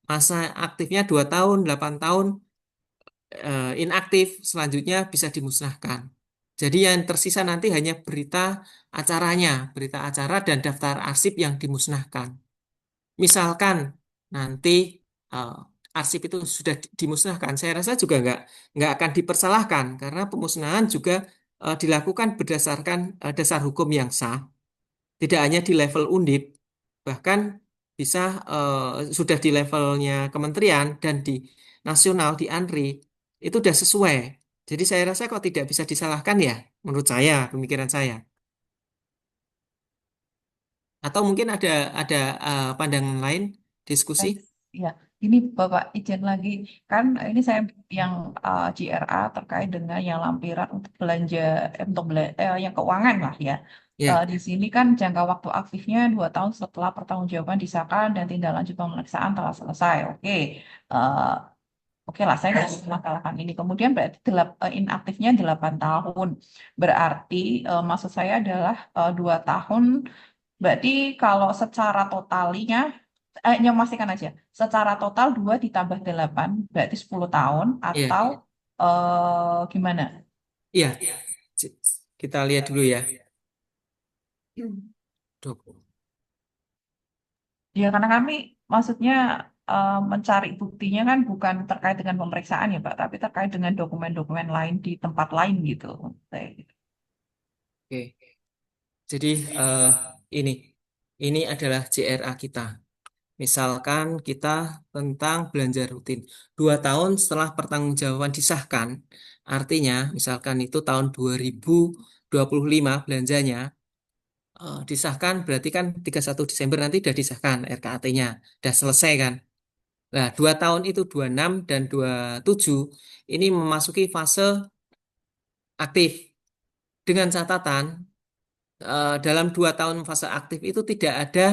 Masa aktifnya 2 tahun, 8 tahun, inaktif, selanjutnya bisa dimusnahkan. Jadi yang tersisa nanti hanya berita acaranya, berita acara dan daftar arsip yang dimusnahkan. Misalkan nanti eh, arsip itu sudah dimusnahkan, saya rasa juga nggak akan dipersalahkan karena pemusnahan juga dilakukan berdasarkan dasar hukum yang sah, tidak hanya di level Undip, bahkan bisa sudah di levelnya kementerian dan di nasional di ANRI itu sudah sesuai. Jadi saya rasa kok tidak bisa disalahkan ya, menurut saya, pemikiran saya. Atau mungkin ada pandangan lain diskusi? Baik, ya. Ini Bapak izin lagi, kan ini saya yang GRA terkait dengan yang lampiran untuk belanja, yang keuangan lah ya. Ya, Di sini kan jangka waktu aktifnya 2 tahun setelah pertanggungjawaban disahkan dan tindak lanjut pemeriksaan telah selesai. Oke, Eh, oke lah, saya nggak masalahkan ini. Kemudian berarti inaktifnya 8 tahun. Berarti maksud saya adalah 2 tahun. Berarti kalau secara totalinya nyamastikan aja. Secara total 2 ditambah 8 berarti 10 tahun iya, atau gimana? iya. C- Kita lihat dulu ya. Dok. Ya karena kami maksudnya mencari buktinya kan bukan terkait dengan pemeriksaan ya Pak, tapi terkait dengan dokumen-dokumen lain di tempat lain gitu. Kayak gitu. Oke. Jadi eh, ini ini adalah JRA kita. Misalkan kita tentang belanja rutin 2 tahun setelah pertanggungjawaban disahkan, artinya misalkan itu tahun 2025 belanjanya disahkan berarti kan 31 Desember nanti sudah disahkan RKAT-nya, sudah selesai kan. Nah, 2 tahun itu 26 dan 27 ini memasuki fase aktif dengan catatan dalam 2 tahun fase aktif itu tidak ada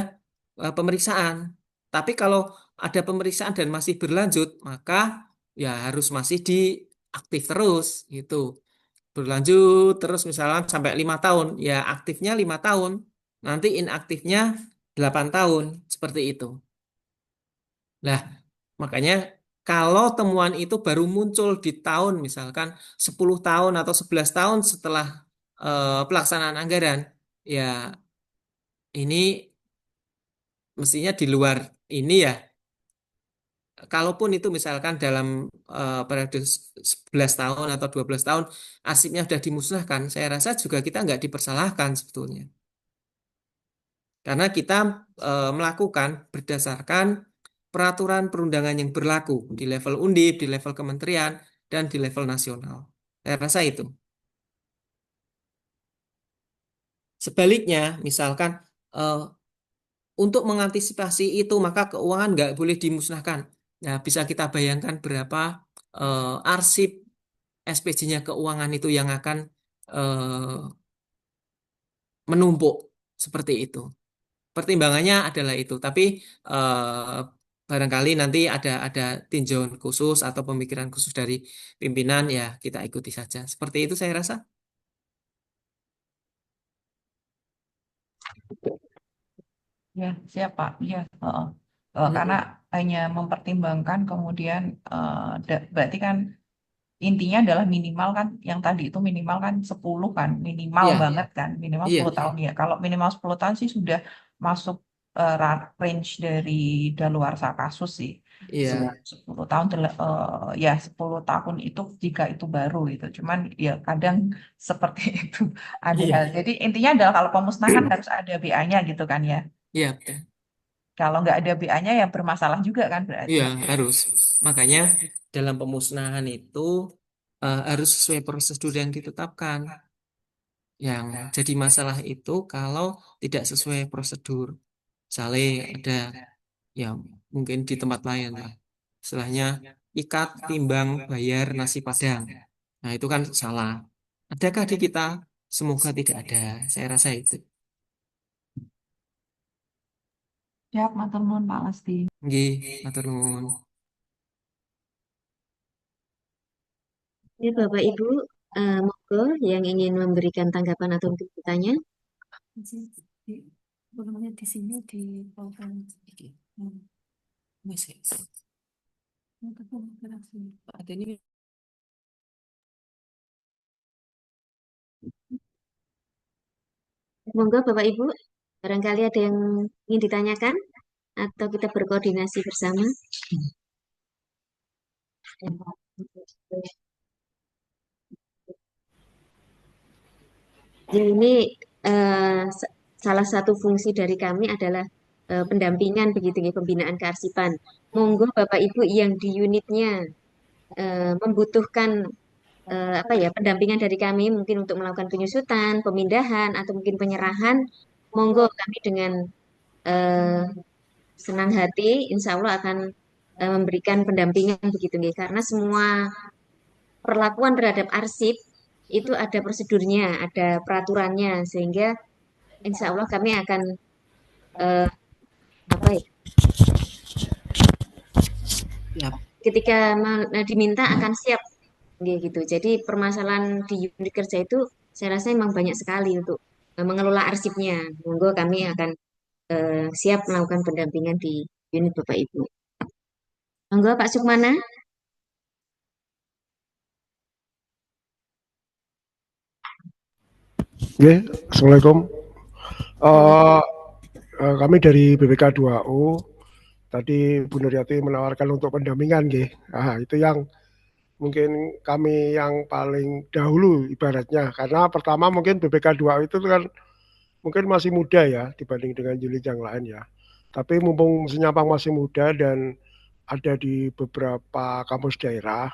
pemeriksaan. Tapi kalau ada pemeriksaan dan masih berlanjut, maka ya harus masih diaktif terus gitu. Berlanjut terus misalnya sampai 5 tahun, ya aktifnya 5 tahun, nanti inaktifnya 8 tahun seperti itu. Nah, makanya Kalau temuan itu baru muncul di tahun misalkan 10 tahun atau 11 tahun setelah pelaksanaan anggaran, ya ini mestinya di luar ini ya. Kalaupun itu misalkan dalam periode 11 tahun atau 12 tahun arsipnya sudah dimusnahkan, saya rasa juga kita nggak dipersalahkan sebetulnya. Karena kita melakukan berdasarkan peraturan perundangan yang berlaku di level Undip, di level kementerian, dan di level nasional. Saya rasa itu. Sebaliknya, misalkan eh, untuk mengantisipasi itu, maka keuangan nggak boleh dimusnahkan. Nah, bisa kita bayangkan berapa arsip SPJ-nya keuangan itu yang akan eh, menumpuk seperti itu. Pertimbangannya adalah itu, tapi eh, barangkali nanti ada tinjauan khusus atau pemikiran khusus dari pimpinan, ya kita ikuti saja. Seperti itu saya rasa. Ya, siap Pak. Ya, karena hanya mempertimbangkan kemudian berarti kan intinya adalah minimal kan yang tadi itu minimal kan 10 kan, minimal Iya, banget kan, minimal iya, 10 tahun ya. Kalau minimal 10 tahun sih sudah masuk range dari daluarsa kasus sih. iya, 10 tahun ya 10 tahun itu jika itu baru itu. Cuman ya kadang seperti itu ada hal. iya, Jadi intinya adalah kalau pemusnahan harus ada BA-nya gitu kan ya. iya, betul. Kalau nggak ada BA-nya ya bermasalah juga kan berarti. Iya, harus. Makanya dalam pemusnahan itu harus sesuai prosedur yang ditetapkan. Yang jadi masalah itu kalau tidak sesuai prosedur. Misalnya ada ya mungkin di tempat lain lah. Istilahnya ikat, timbang, bayar, nasi padang. Nah itu kan salah. Adakah di kita? Semoga tidak ada. Saya rasa itu. Siap, matur nuwun Pak Lasti. Nggih, matur nuwun. Ya, Bapak Ibu, monggo yang ingin memberikan tanggapan atau mungkin bertanya. Di sini di program ada ini Monggo Bapak Ibu, barangkali ada yang ingin ditanyakan atau kita berkoordinasi bersama. Jadi ini salah satu fungsi dari kami adalah pendampingan begitu ya, pembinaan kearsipan. Monggo Bapak Ibu yang di unitnya membutuhkan apa ya pendampingan dari kami mungkin untuk melakukan penyusutan, pemindahan atau mungkin penyerahan, monggo kami dengan eh, senang hati insya Allah akan memberikan pendampingan begitu ya. Karena semua perlakuan terhadap arsip itu ada prosedurnya, ada peraturannya sehingga insya Allah kami akan eh, apa ya Ya, ketika diminta akan siap gitu. Jadi permasalahan di unit kerja itu saya rasa memang banyak sekali untuk mengelola arsipnya. Monggo kami akan siap melakukan pendampingan di unit Bapak Ibu. Monggo Pak Sukmana. Oke, Assalamualaikum. Eh, kami dari BPK 2U, tadi Bu Nuryati menawarkan untuk pendampingan, nggih. Itu yang mungkin kami yang paling dahulu ibaratnya, karena pertama mungkin BPK 2U itu kan mungkin masih muda ya dibanding dengan unit yang lain ya. Tapi mumpung Senyapang masih muda dan ada di beberapa kampus daerah,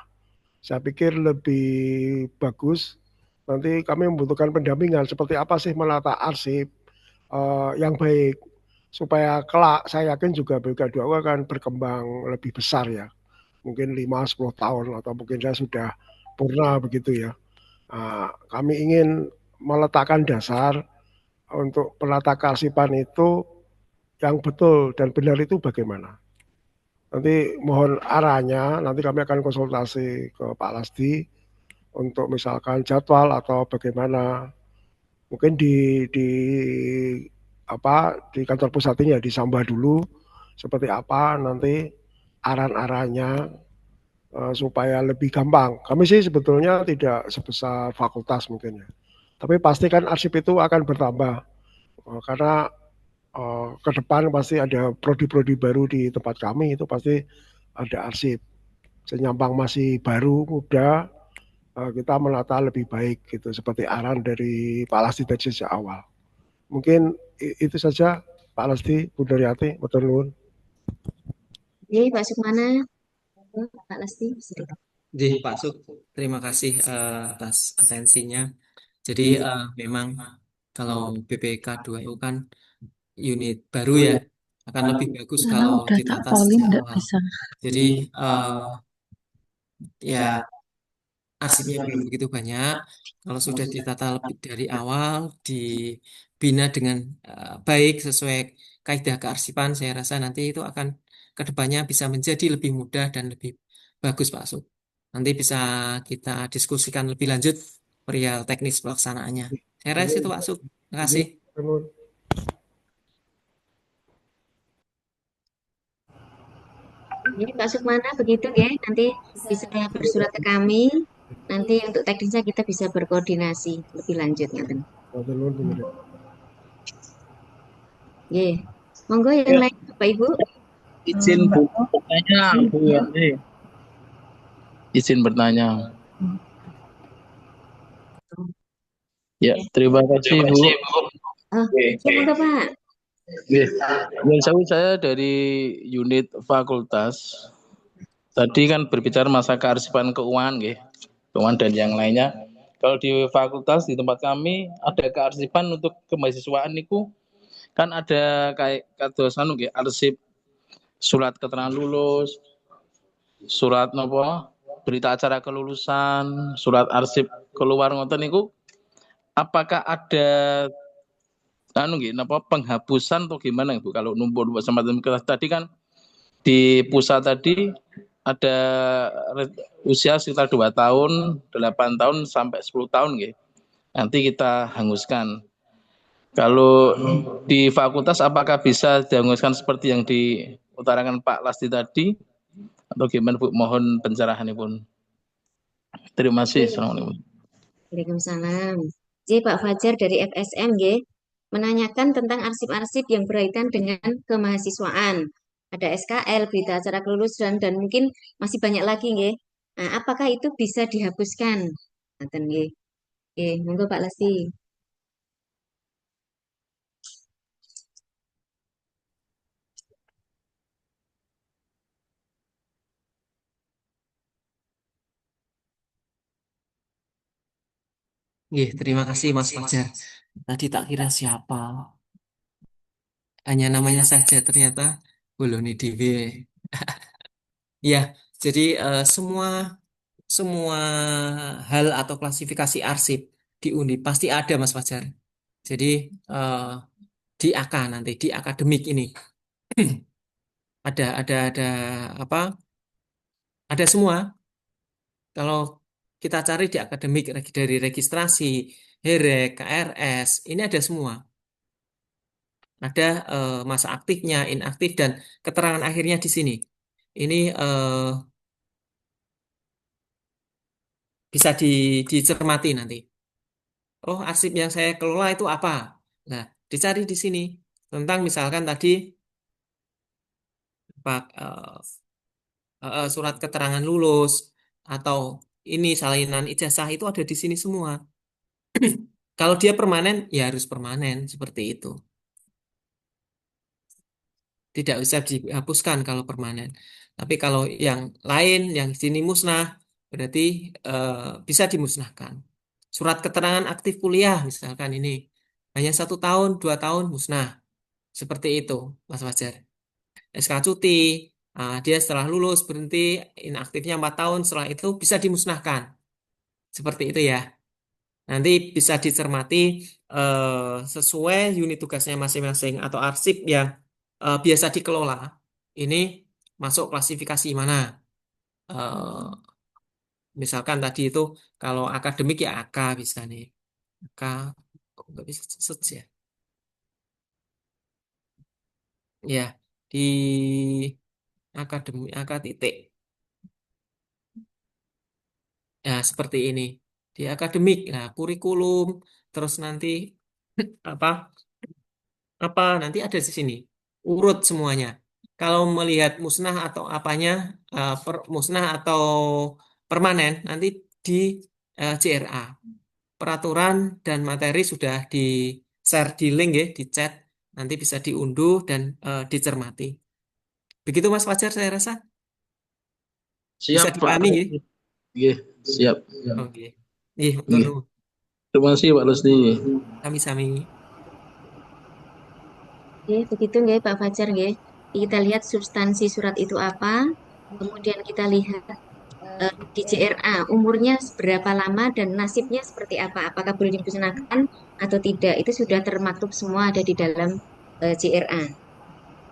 saya pikir lebih bagus nanti kami membutuhkan pendampingan seperti apa sih menata arsip yang baik supaya kelak saya yakin juga BK2U akan berkembang lebih besar ya. Mungkin 5-10 tahun atau mungkin saya sudah purna begitu ya. Kami ingin meletakkan dasar untuk penata kearsipan itu yang betul dan benar itu bagaimana. Nanti mohon arahnya, nanti kami akan konsultasi ke Pak Lasdi untuk misalkan jadwal atau bagaimana. Mungkin di kantor pusat ini ya disambah dulu seperti apa nanti arahan-arahannya supaya lebih gampang. Kami sih sebetulnya tidak sebesar fakultas mungkin ya, tapi pasti kan arsip itu akan bertambah karena ke depan pasti ada prodi-prodi baru di tempat kami, itu pasti ada arsip. Senyampang masih baru, muda, kita menata lebih baik gitu, seperti arahan dari Pak Lasti tadi sejak awal. Mungkin itu saja Pak Lasti, Bu Daryati, betul nuwun. Oke, Pak Sukmana, Pak Lasti, silakan. Jadi Pak Suk, terima kasih atas atensinya. Jadi memang kalau BPK 2U kan unit baru ya, akan lebih bagus Karena kalau udah tak ditata polling sejak nggak awal. bisa. Jadi ya arsipnya belum begitu banyak. Kalau sudah ditata lebih dari awal, dibina dengan baik sesuai kaidah kearsipan, saya rasa nanti itu akan kedepannya bisa menjadi lebih mudah dan lebih bagus, Pak Suk. Nanti bisa kita diskusikan lebih lanjut perihal teknis pelaksanaannya. Saya rasa itu, Pak Suk. Terima kasih. Jadi Pak Sukmana begitu ya, nanti bisa bersurat ke kami. Nanti untuk teknisnya kita bisa berkoordinasi lebih lanjut ngaten. Ye, monggo yang lain Bapak Ibu. Izin Bu bertanya, Bu Yani. Izin bertanya. Ya, terima kasih Bu. Oh, ya monggo Pak. Yang saya dari unit fakultas. Tadi kan berbicara masa kearsipan keuangan, keuangan dan yang lainnya. Kalau di fakultas di tempat kami ada kearsipan untuk kemahasiswaan itu kan ada kayak kados arsip surat keterangan lulus, surat nopo berita acara kelulusan, surat arsip keluar ngoten niku apakah ada napa penghapusan atau gimana Bu kalau numpuk semacam tadi kan di pusat tadi ada usia sekitar 2 tahun, 8 tahun sampai 10 tahun Nanti kita hanguskan. Kalau di fakultas apakah bisa dihanguskan seperti yang diutarakan Pak Lasti tadi atau gimana Bu? Mohon pencerahan Ibu. Terima kasih. Assalamualaikum. Waalaikumsalam. Jadi Pak Fajar dari FSM menanyakan tentang arsip-arsip yang berkaitan dengan kemahasiswaan. Ada SKL, berita acara kelulusan, dan mungkin masih banyak lagi Nah, apakah itu bisa dihapuskan? Ngaten nggih. Monggo Pak Lasti. Terima kasih Mas Fajar. Tadi tak kira siapa. Hanya namanya saja ternyata Boloni Dewi. Ya, jadi semua semua hal atau klasifikasi arsip di Undip pasti ada Mas Fajar. Jadi di AK nanti di akademik ini ada apa? Ada semua. Kalau kita cari di akademik dari registrasi, HEREK, KRS, ini ada semua. Ada masa aktifnya, inaktif dan keterangan akhirnya di sini. Ini bisa dicermati nanti. Oh, arsip yang saya kelola itu apa? Nah, dicari di sini tentang misalkan tadi Pak surat keterangan lulus atau ini salinan ijazah itu ada di sini semua. Kalau dia permanen, ya harus permanen seperti itu. Tidak bisa dihapuskan kalau permanen. Tapi kalau yang lain, yang di sini musnah, berarti bisa dimusnahkan. Surat keterangan aktif kuliah, misalkan ini hanya 1 tahun, 2 tahun musnah, seperti itu, Mas Fajar. SK cuti, dia setelah lulus berhenti inaktifnya 4 tahun, setelah itu bisa dimusnahkan, seperti itu ya. Nanti bisa dicermati sesuai unit tugasnya masing-masing atau arsip yang biasa dikelola. Ini masuk klasifikasi mana? Eh, Misalkan tadi itu kalau akademik ya AK bisa nih. AK kok nggak bisa search ya? Ya di akademik AK titik. Ya, seperti ini. Di akademik, nah kurikulum, terus nanti apa nanti ada di sini. Urut semuanya. Kalau melihat musnah atau apanya, musnah atau permanen, nanti di CRA. Peraturan dan materi sudah di share di link ya, di chat. Nanti bisa diunduh dan dicermati. Begitu Mas Fajar, saya rasa bisa Siap Pak. dipahami ya. Oke, siap. Oke. Ih, Oke. Terima kasih Pak Rusdi. sami-sami. Oke, begitu nggih Pak Fajar nggih. Kita lihat substansi surat itu apa, kemudian kita lihat di CRA umurnya seberapa lama dan nasibnya seperti apa, apakah boleh dimusnahkan atau tidak. Itu sudah termaktub semua ada di dalam CRA.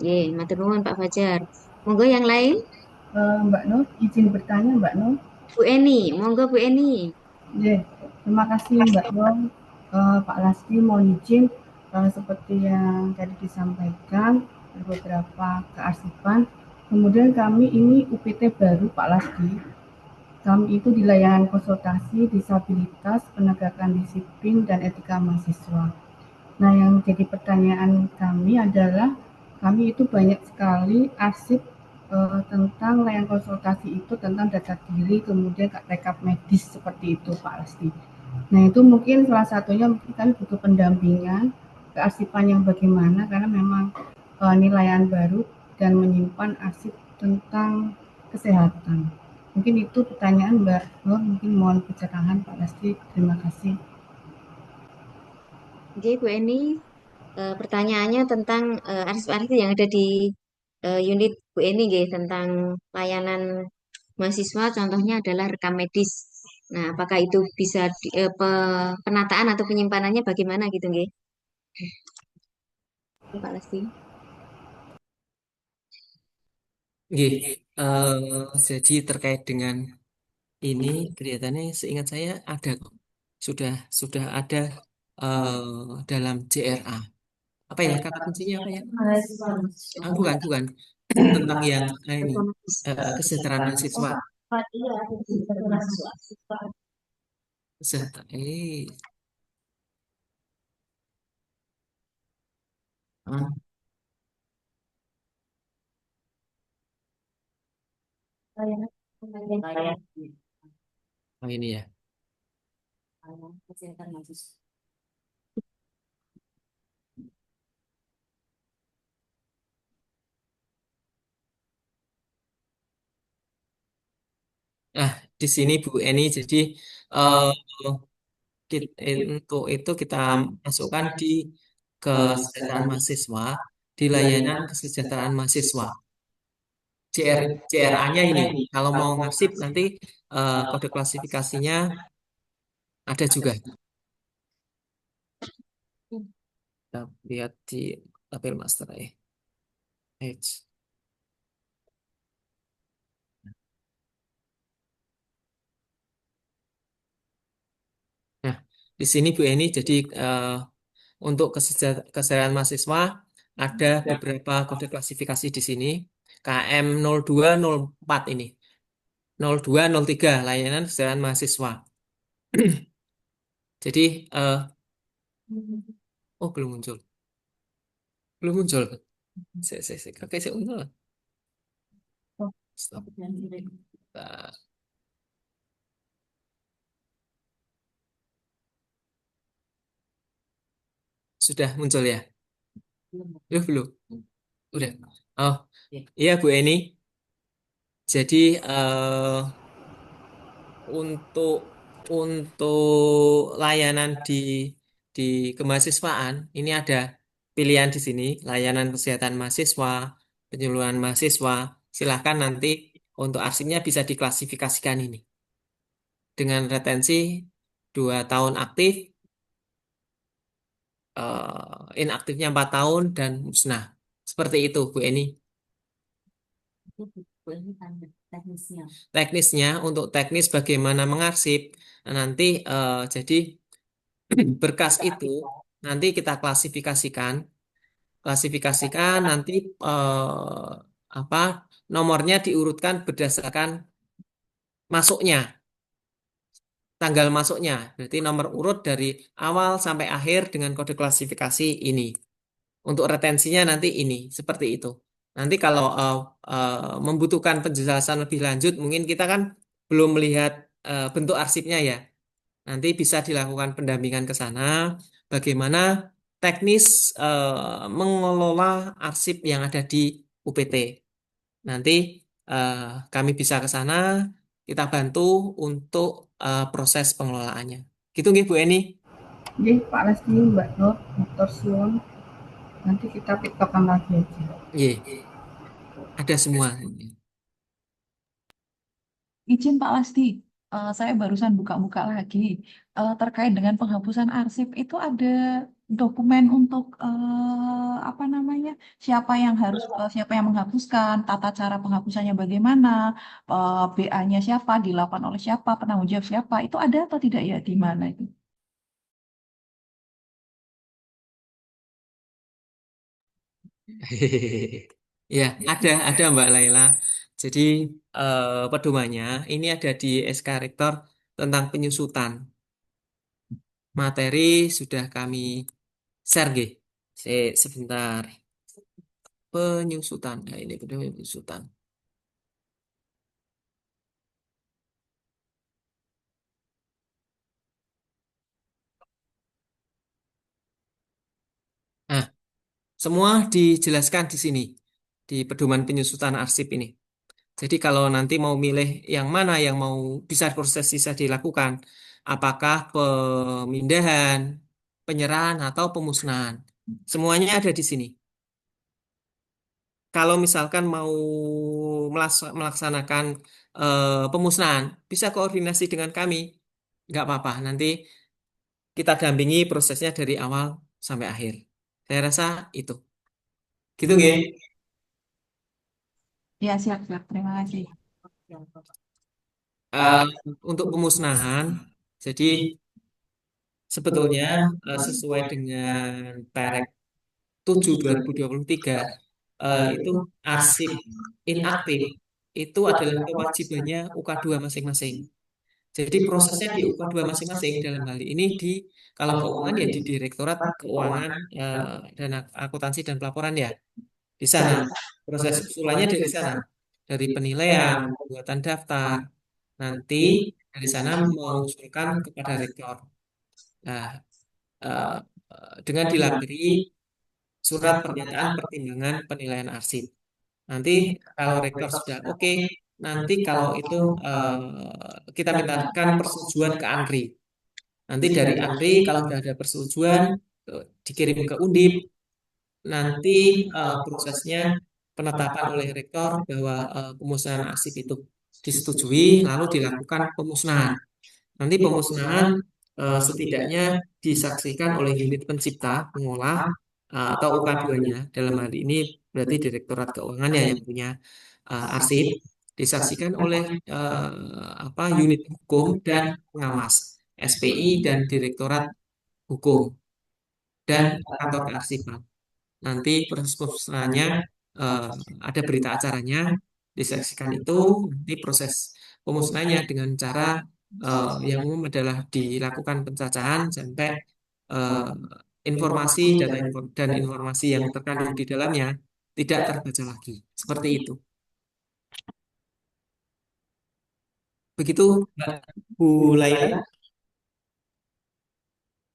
Nggih, matur nuwun Pak Fajar. Monggo yang lain, Mbak Nur, izin bertanya Mbak Nur. Bu Eni, monggo Bu Eni. Terima kasih Mbak Nur. Pak Lasdi mohon izin seperti yang tadi disampaikan beberapa kearsipan. Kemudian kami ini UPT baru Pak Lasdi. Kami itu di layanan konsultasi disabilitas, penegakan disiplin dan etika mahasiswa. Nah, yang jadi pertanyaan kami adalah kami itu banyak sekali arsip tentang layanan konsultasi itu tentang data diri, kemudian rekap medis seperti itu Pak Lasdi. Nah itu mungkin salah satunya mungkin kami butuh pendampingan kearsipan yang bagaimana karena memang nilaian baru dan menyimpan arsip tentang kesehatan. Mungkin itu pertanyaan Mbak Nur, mungkin mohon pencerahan Pak Lasdi. Terima kasih. Oke, Bu Eni, pertanyaannya tentang arsip-arsip yang ada di unit Bu Eni nggih, tentang layanan mahasiswa, contohnya adalah rekam medis. Nah, apakah itu bisa penataan atau penyimpanannya bagaimana gitu nggih? Pak Lesti. Nggih, jadi terkait dengan ini kelihatannya seingat saya ada kok. Sudah ada dalam CRA. Apa ya kata kuncinya apa ya? Bukan. Tentang yang ini kesejahteraan mahasiswa. Kesejahteraan. Oh ini ya. Nah, di sini Bu Eni, jadi eh, untuk itu kita masukkan di kesejahteraan mahasiswa, di layanan kesejahteraan mahasiswa. CRA-nya ini, kalau mau ngasip nanti kode klasifikasinya ada juga. Kita lihat di tabel master ya. H. Nah, di sini Bu Eni, jadi untuk kesejahteraan mahasiswa ada beberapa kode klasifikasi di sini. KM 0204 ini. 0203 layanan kesejahteraan mahasiswa. Jadi belum muncul. Belum muncul. Oke, saya muncul. Stop. Bentar. Sudah muncul ya? Belum. Udah. Oh, iya Bu Eni. Jadi untuk layanan di kemahasiswaan ini ada pilihan di sini, layanan kesehatan mahasiswa, penyuluhan mahasiswa. Silahkan nanti untuk arsipnya bisa diklasifikasikan ini dengan retensi 2 tahun aktif, inaktifnya 4 tahun dan musnah. Seperti itu Bu Eni. Teknisnya untuk teknis bagaimana mengarsip nanti jadi berkas itu nanti kita klasifikasikan nanti apa nomornya diurutkan berdasarkan masuknya. tanggal masuknya. Berarti nomor urut dari awal sampai akhir dengan kode klasifikasi ini. Untuk retensinya nanti ini, seperti itu. Nanti kalau membutuhkan penjelasan lebih lanjut, mungkin kita kan belum melihat bentuk arsipnya ya. Nanti bisa dilakukan pendampingan ke sana, bagaimana teknis mengelola arsip yang ada di UPT. Nanti eh, kami bisa ke sana, kita bantu untuk proses pengelolaannya. Gitu nggih Bu Eni? Nggih, Pak Lesti, Mbak Nur, Dr. Suwon. Nanti kita tiktokan lagi aja. Iya, ada semua. Izin Pak Lasti, saya barusan buka-buka lagi. Terkait dengan penghapusan arsip itu ada dokumen untuk apa namanya, siapa yang menghapuskan, tata cara penghapusannya bagaimana, BA-nya siapa, dilakukan oleh siapa, penanggung jawab siapa, itu ada atau tidak ya, di mana itu? Ya, ada Mbak Laila. Jadi pedomannya ini ada di SK Rektor tentang penyusutan. Materi sudah kami share nggih. Sebentar. Penyusutan. Nah, ini penyusutan. Nah, semua dijelaskan di sini di pedoman penyusutan arsip ini. Jadi kalau nanti mau milih yang mana yang mau bisa dilakukan, apakah pemindahan, penyerahan atau pemusnahan, semuanya ada di sini. Kalau misalkan mau melaksanakan pemusnahan, bisa koordinasi dengan kami, nggak apa-apa. Nanti kita dampingi prosesnya dari awal sampai akhir. Saya rasa itu. Gitu nggih. Ya, siap-siap. Terima kasih. Eh, untuk pemusnahan, jadi sebetulnya sesuai dengan Perek 7 2023 itu arsip inaktif itu adalah kewajibannya UK2 masing-masing. Jadi prosesnya di UK2 masing-masing dalam hal ini kalau keuangan ya di Direktorat Keuangan dan Akuntansi dan Pelaporan ya di sana. Proses usulannya dari sana, dari penilaian, pembuatan daftar. Nanti dari sana mengusulkan kepada rektor. Nah, eh, dengan dilabeli surat pernyataan pertimbangan penilaian arsip. Nanti kalau rektor sudah oke, nanti kalau itu kita mintakan persetujuan ke ANRI. Nanti dari ANRI kalau sudah ada persetujuan dikirim ke Undip. Nanti prosesnya penetapan oleh rektor bahwa pemusnahan arsip itu disetujui, lalu dilakukan pemusnahan. Nanti pemusnahan setidaknya disaksikan oleh unit pencipta, pengolah, atau UK2-nya. Dalam hal ini berarti Direktorat Keuangan ya yang punya arsip, disaksikan oleh unit hukum dan pengawas, SPI dan Direktorat Hukum dan kantor kearsipan. Nanti proses pemusnahannya eh, ada berita acaranya, disaksikan itu, nanti proses pemusnahannya dengan cara yang umum adalah dilakukan pencacahan sampai eh, informasi dan informasi yang terkandung di dalamnya tidak terbaca lagi. Seperti itu. Begitu, Mbak Bu Laila.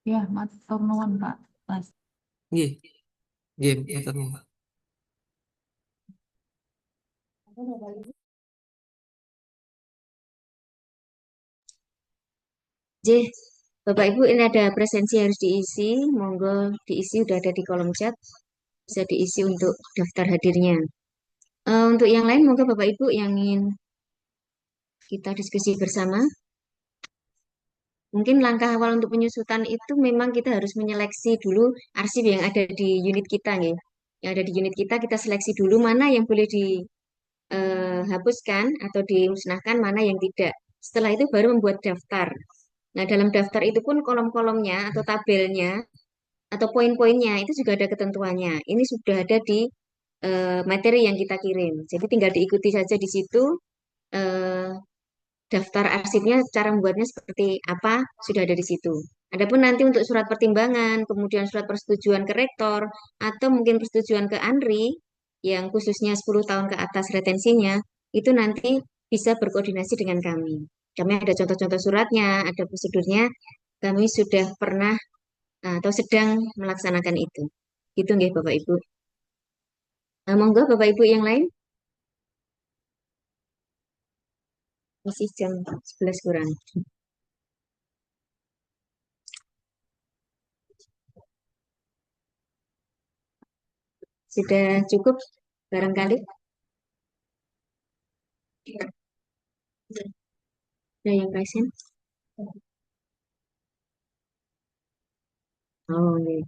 Ya, matur nuwun Pak Lasti. Nggih, nggih, matur nuwun. J, Bapak Ibu ini ada presensi yang harus diisi, monggo diisi udah ada di kolom chat, bisa diisi untuk daftar hadirnya. Untuk yang lain monggo Bapak Ibu yang ingin kita diskusi bersama. Mungkin langkah awal untuk penyusutan itu memang kita harus menyeleksi dulu arsip yang ada di unit kita nih. Yang ada di unit kita seleksi dulu mana yang boleh dihapuskan atau dimusnahkan, mana yang tidak. Setelah itu baru membuat daftar. Nah, dalam daftar itu pun kolom-kolomnya atau tabelnya atau poin-poinnya itu juga ada ketentuannya. Ini sudah ada di materi yang kita kirim. Jadi tinggal diikuti saja di situ. eh, daftar arsipnya, cara membuatnya seperti apa, sudah ada di situ. Adapun nanti untuk surat pertimbangan, kemudian surat persetujuan ke rektor, atau mungkin persetujuan ke ANRI, yang khususnya 10 tahun ke atas retensinya, itu nanti bisa berkoordinasi dengan kami. Kami ada contoh-contoh suratnya, ada prosedurnya, kami sudah pernah atau sedang melaksanakan itu. Gitu nggih Bapak Ibu. Nah, monggo Bapak Ibu yang lain, masih jam 11 kurang. Sudah cukup barangkali? Ada yang present? Oh, iya.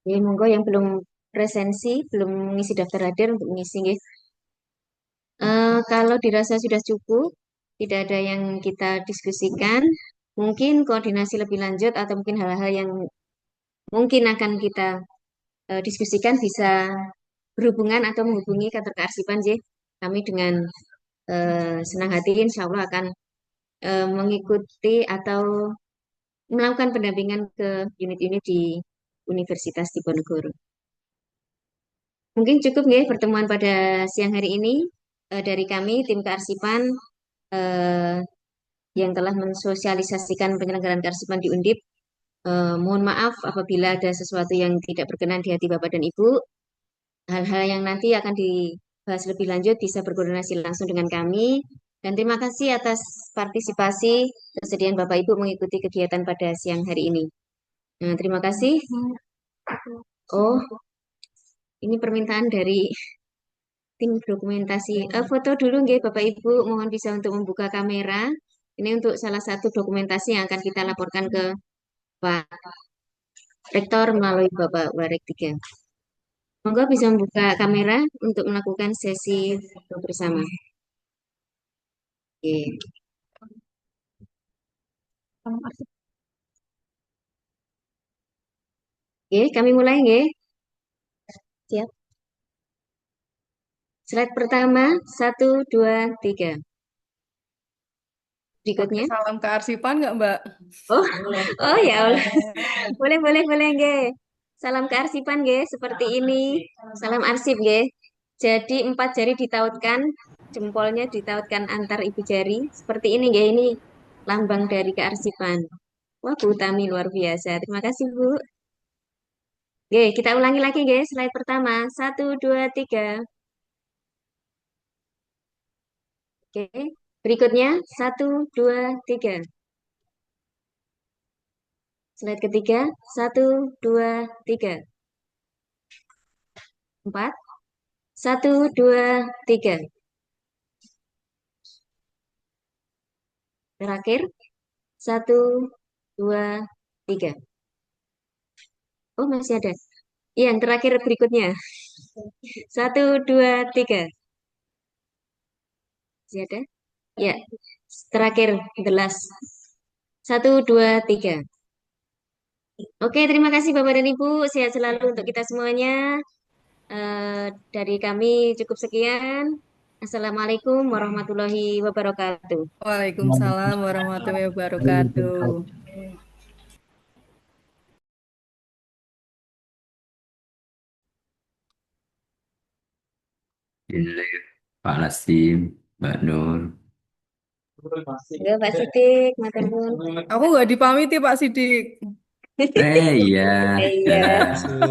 Oke, monggo yang belum presensi, belum mengisi daftar hadir untuk mengisi, nggih. Kalau dirasa sudah cukup, tidak ada yang kita diskusikan, mungkin koordinasi lebih lanjut atau mungkin hal-hal yang mungkin akan kita diskusikan bisa berhubungan atau menghubungi kantor kearsipan, J. Kami dengan senang hati insya Allah akan mengikuti atau melakukan pendampingan ke unit-unit di Universitas Diponegoro. Mungkin cukup ya pertemuan pada siang hari ini dari kami tim kearsipan eh, yang telah mensosialisasikan penyelenggaraan kearsipan di Undip. Mohon maaf apabila ada sesuatu yang tidak berkenan di hati Bapak dan Ibu. Hal-hal yang nanti akan dibahas lebih lanjut bisa berkoordinasi langsung dengan kami. Dan terima kasih atas partisipasi kesediaan Bapak Ibu mengikuti kegiatan pada siang hari ini. Nah, terima kasih. Oh, ini permintaan dari tim dokumentasi. Foto dulu nggih Bapak Ibu, mohon bisa untuk membuka kamera. Ini untuk salah satu dokumentasi yang akan kita laporkan ke Pak Rektor melalui Bapak Warek 3. Monggo bisa membuka kamera untuk melakukan sesi foto bersama. Oke. Oke, kami mulai nggih. Siap. Slide pertama, 1, 2, 3. Berikutnya. Salam kearsipan nggak, Mbak? Oh, oh ya Allah. Boleh nggih. Salam kearsipan nggih, seperti ini. Salam arsip nggih. Jadi 4 jari ditautkan, jempolnya ditautkan antar ibu jari. Seperti ini nggih, ini lambang dari kearsipan. Wah, Bu Tami luar biasa. Terima kasih, Bu. Oke, kita ulangi lagi nggih, slide pertama. 1, 2, 3. Oke, berikutnya 1, 2, 3. Slide ketiga, 1, 2, 3. 4, 1, 2, 3. Terakhir, 1, 2, 3. Oh, masih ada. Iya, yang terakhir berikutnya. 1, 2, 3. Masih ada? Ya, terakhir, the last. 1, 2, 3. Oke, terima kasih Bapak dan Ibu. Sehat selalu untuk kita semuanya. Dari kami cukup sekian. Assalamualaikum warahmatullahi wabarakatuh. Waalaikumsalam warahmatullahi wabarakatuh. Ini Pak Lasim, Mbak Nur. Enggak, Pak Sidik, matur nuwun. Aku nggak dipamiti Pak Sidik. Iya. Iya.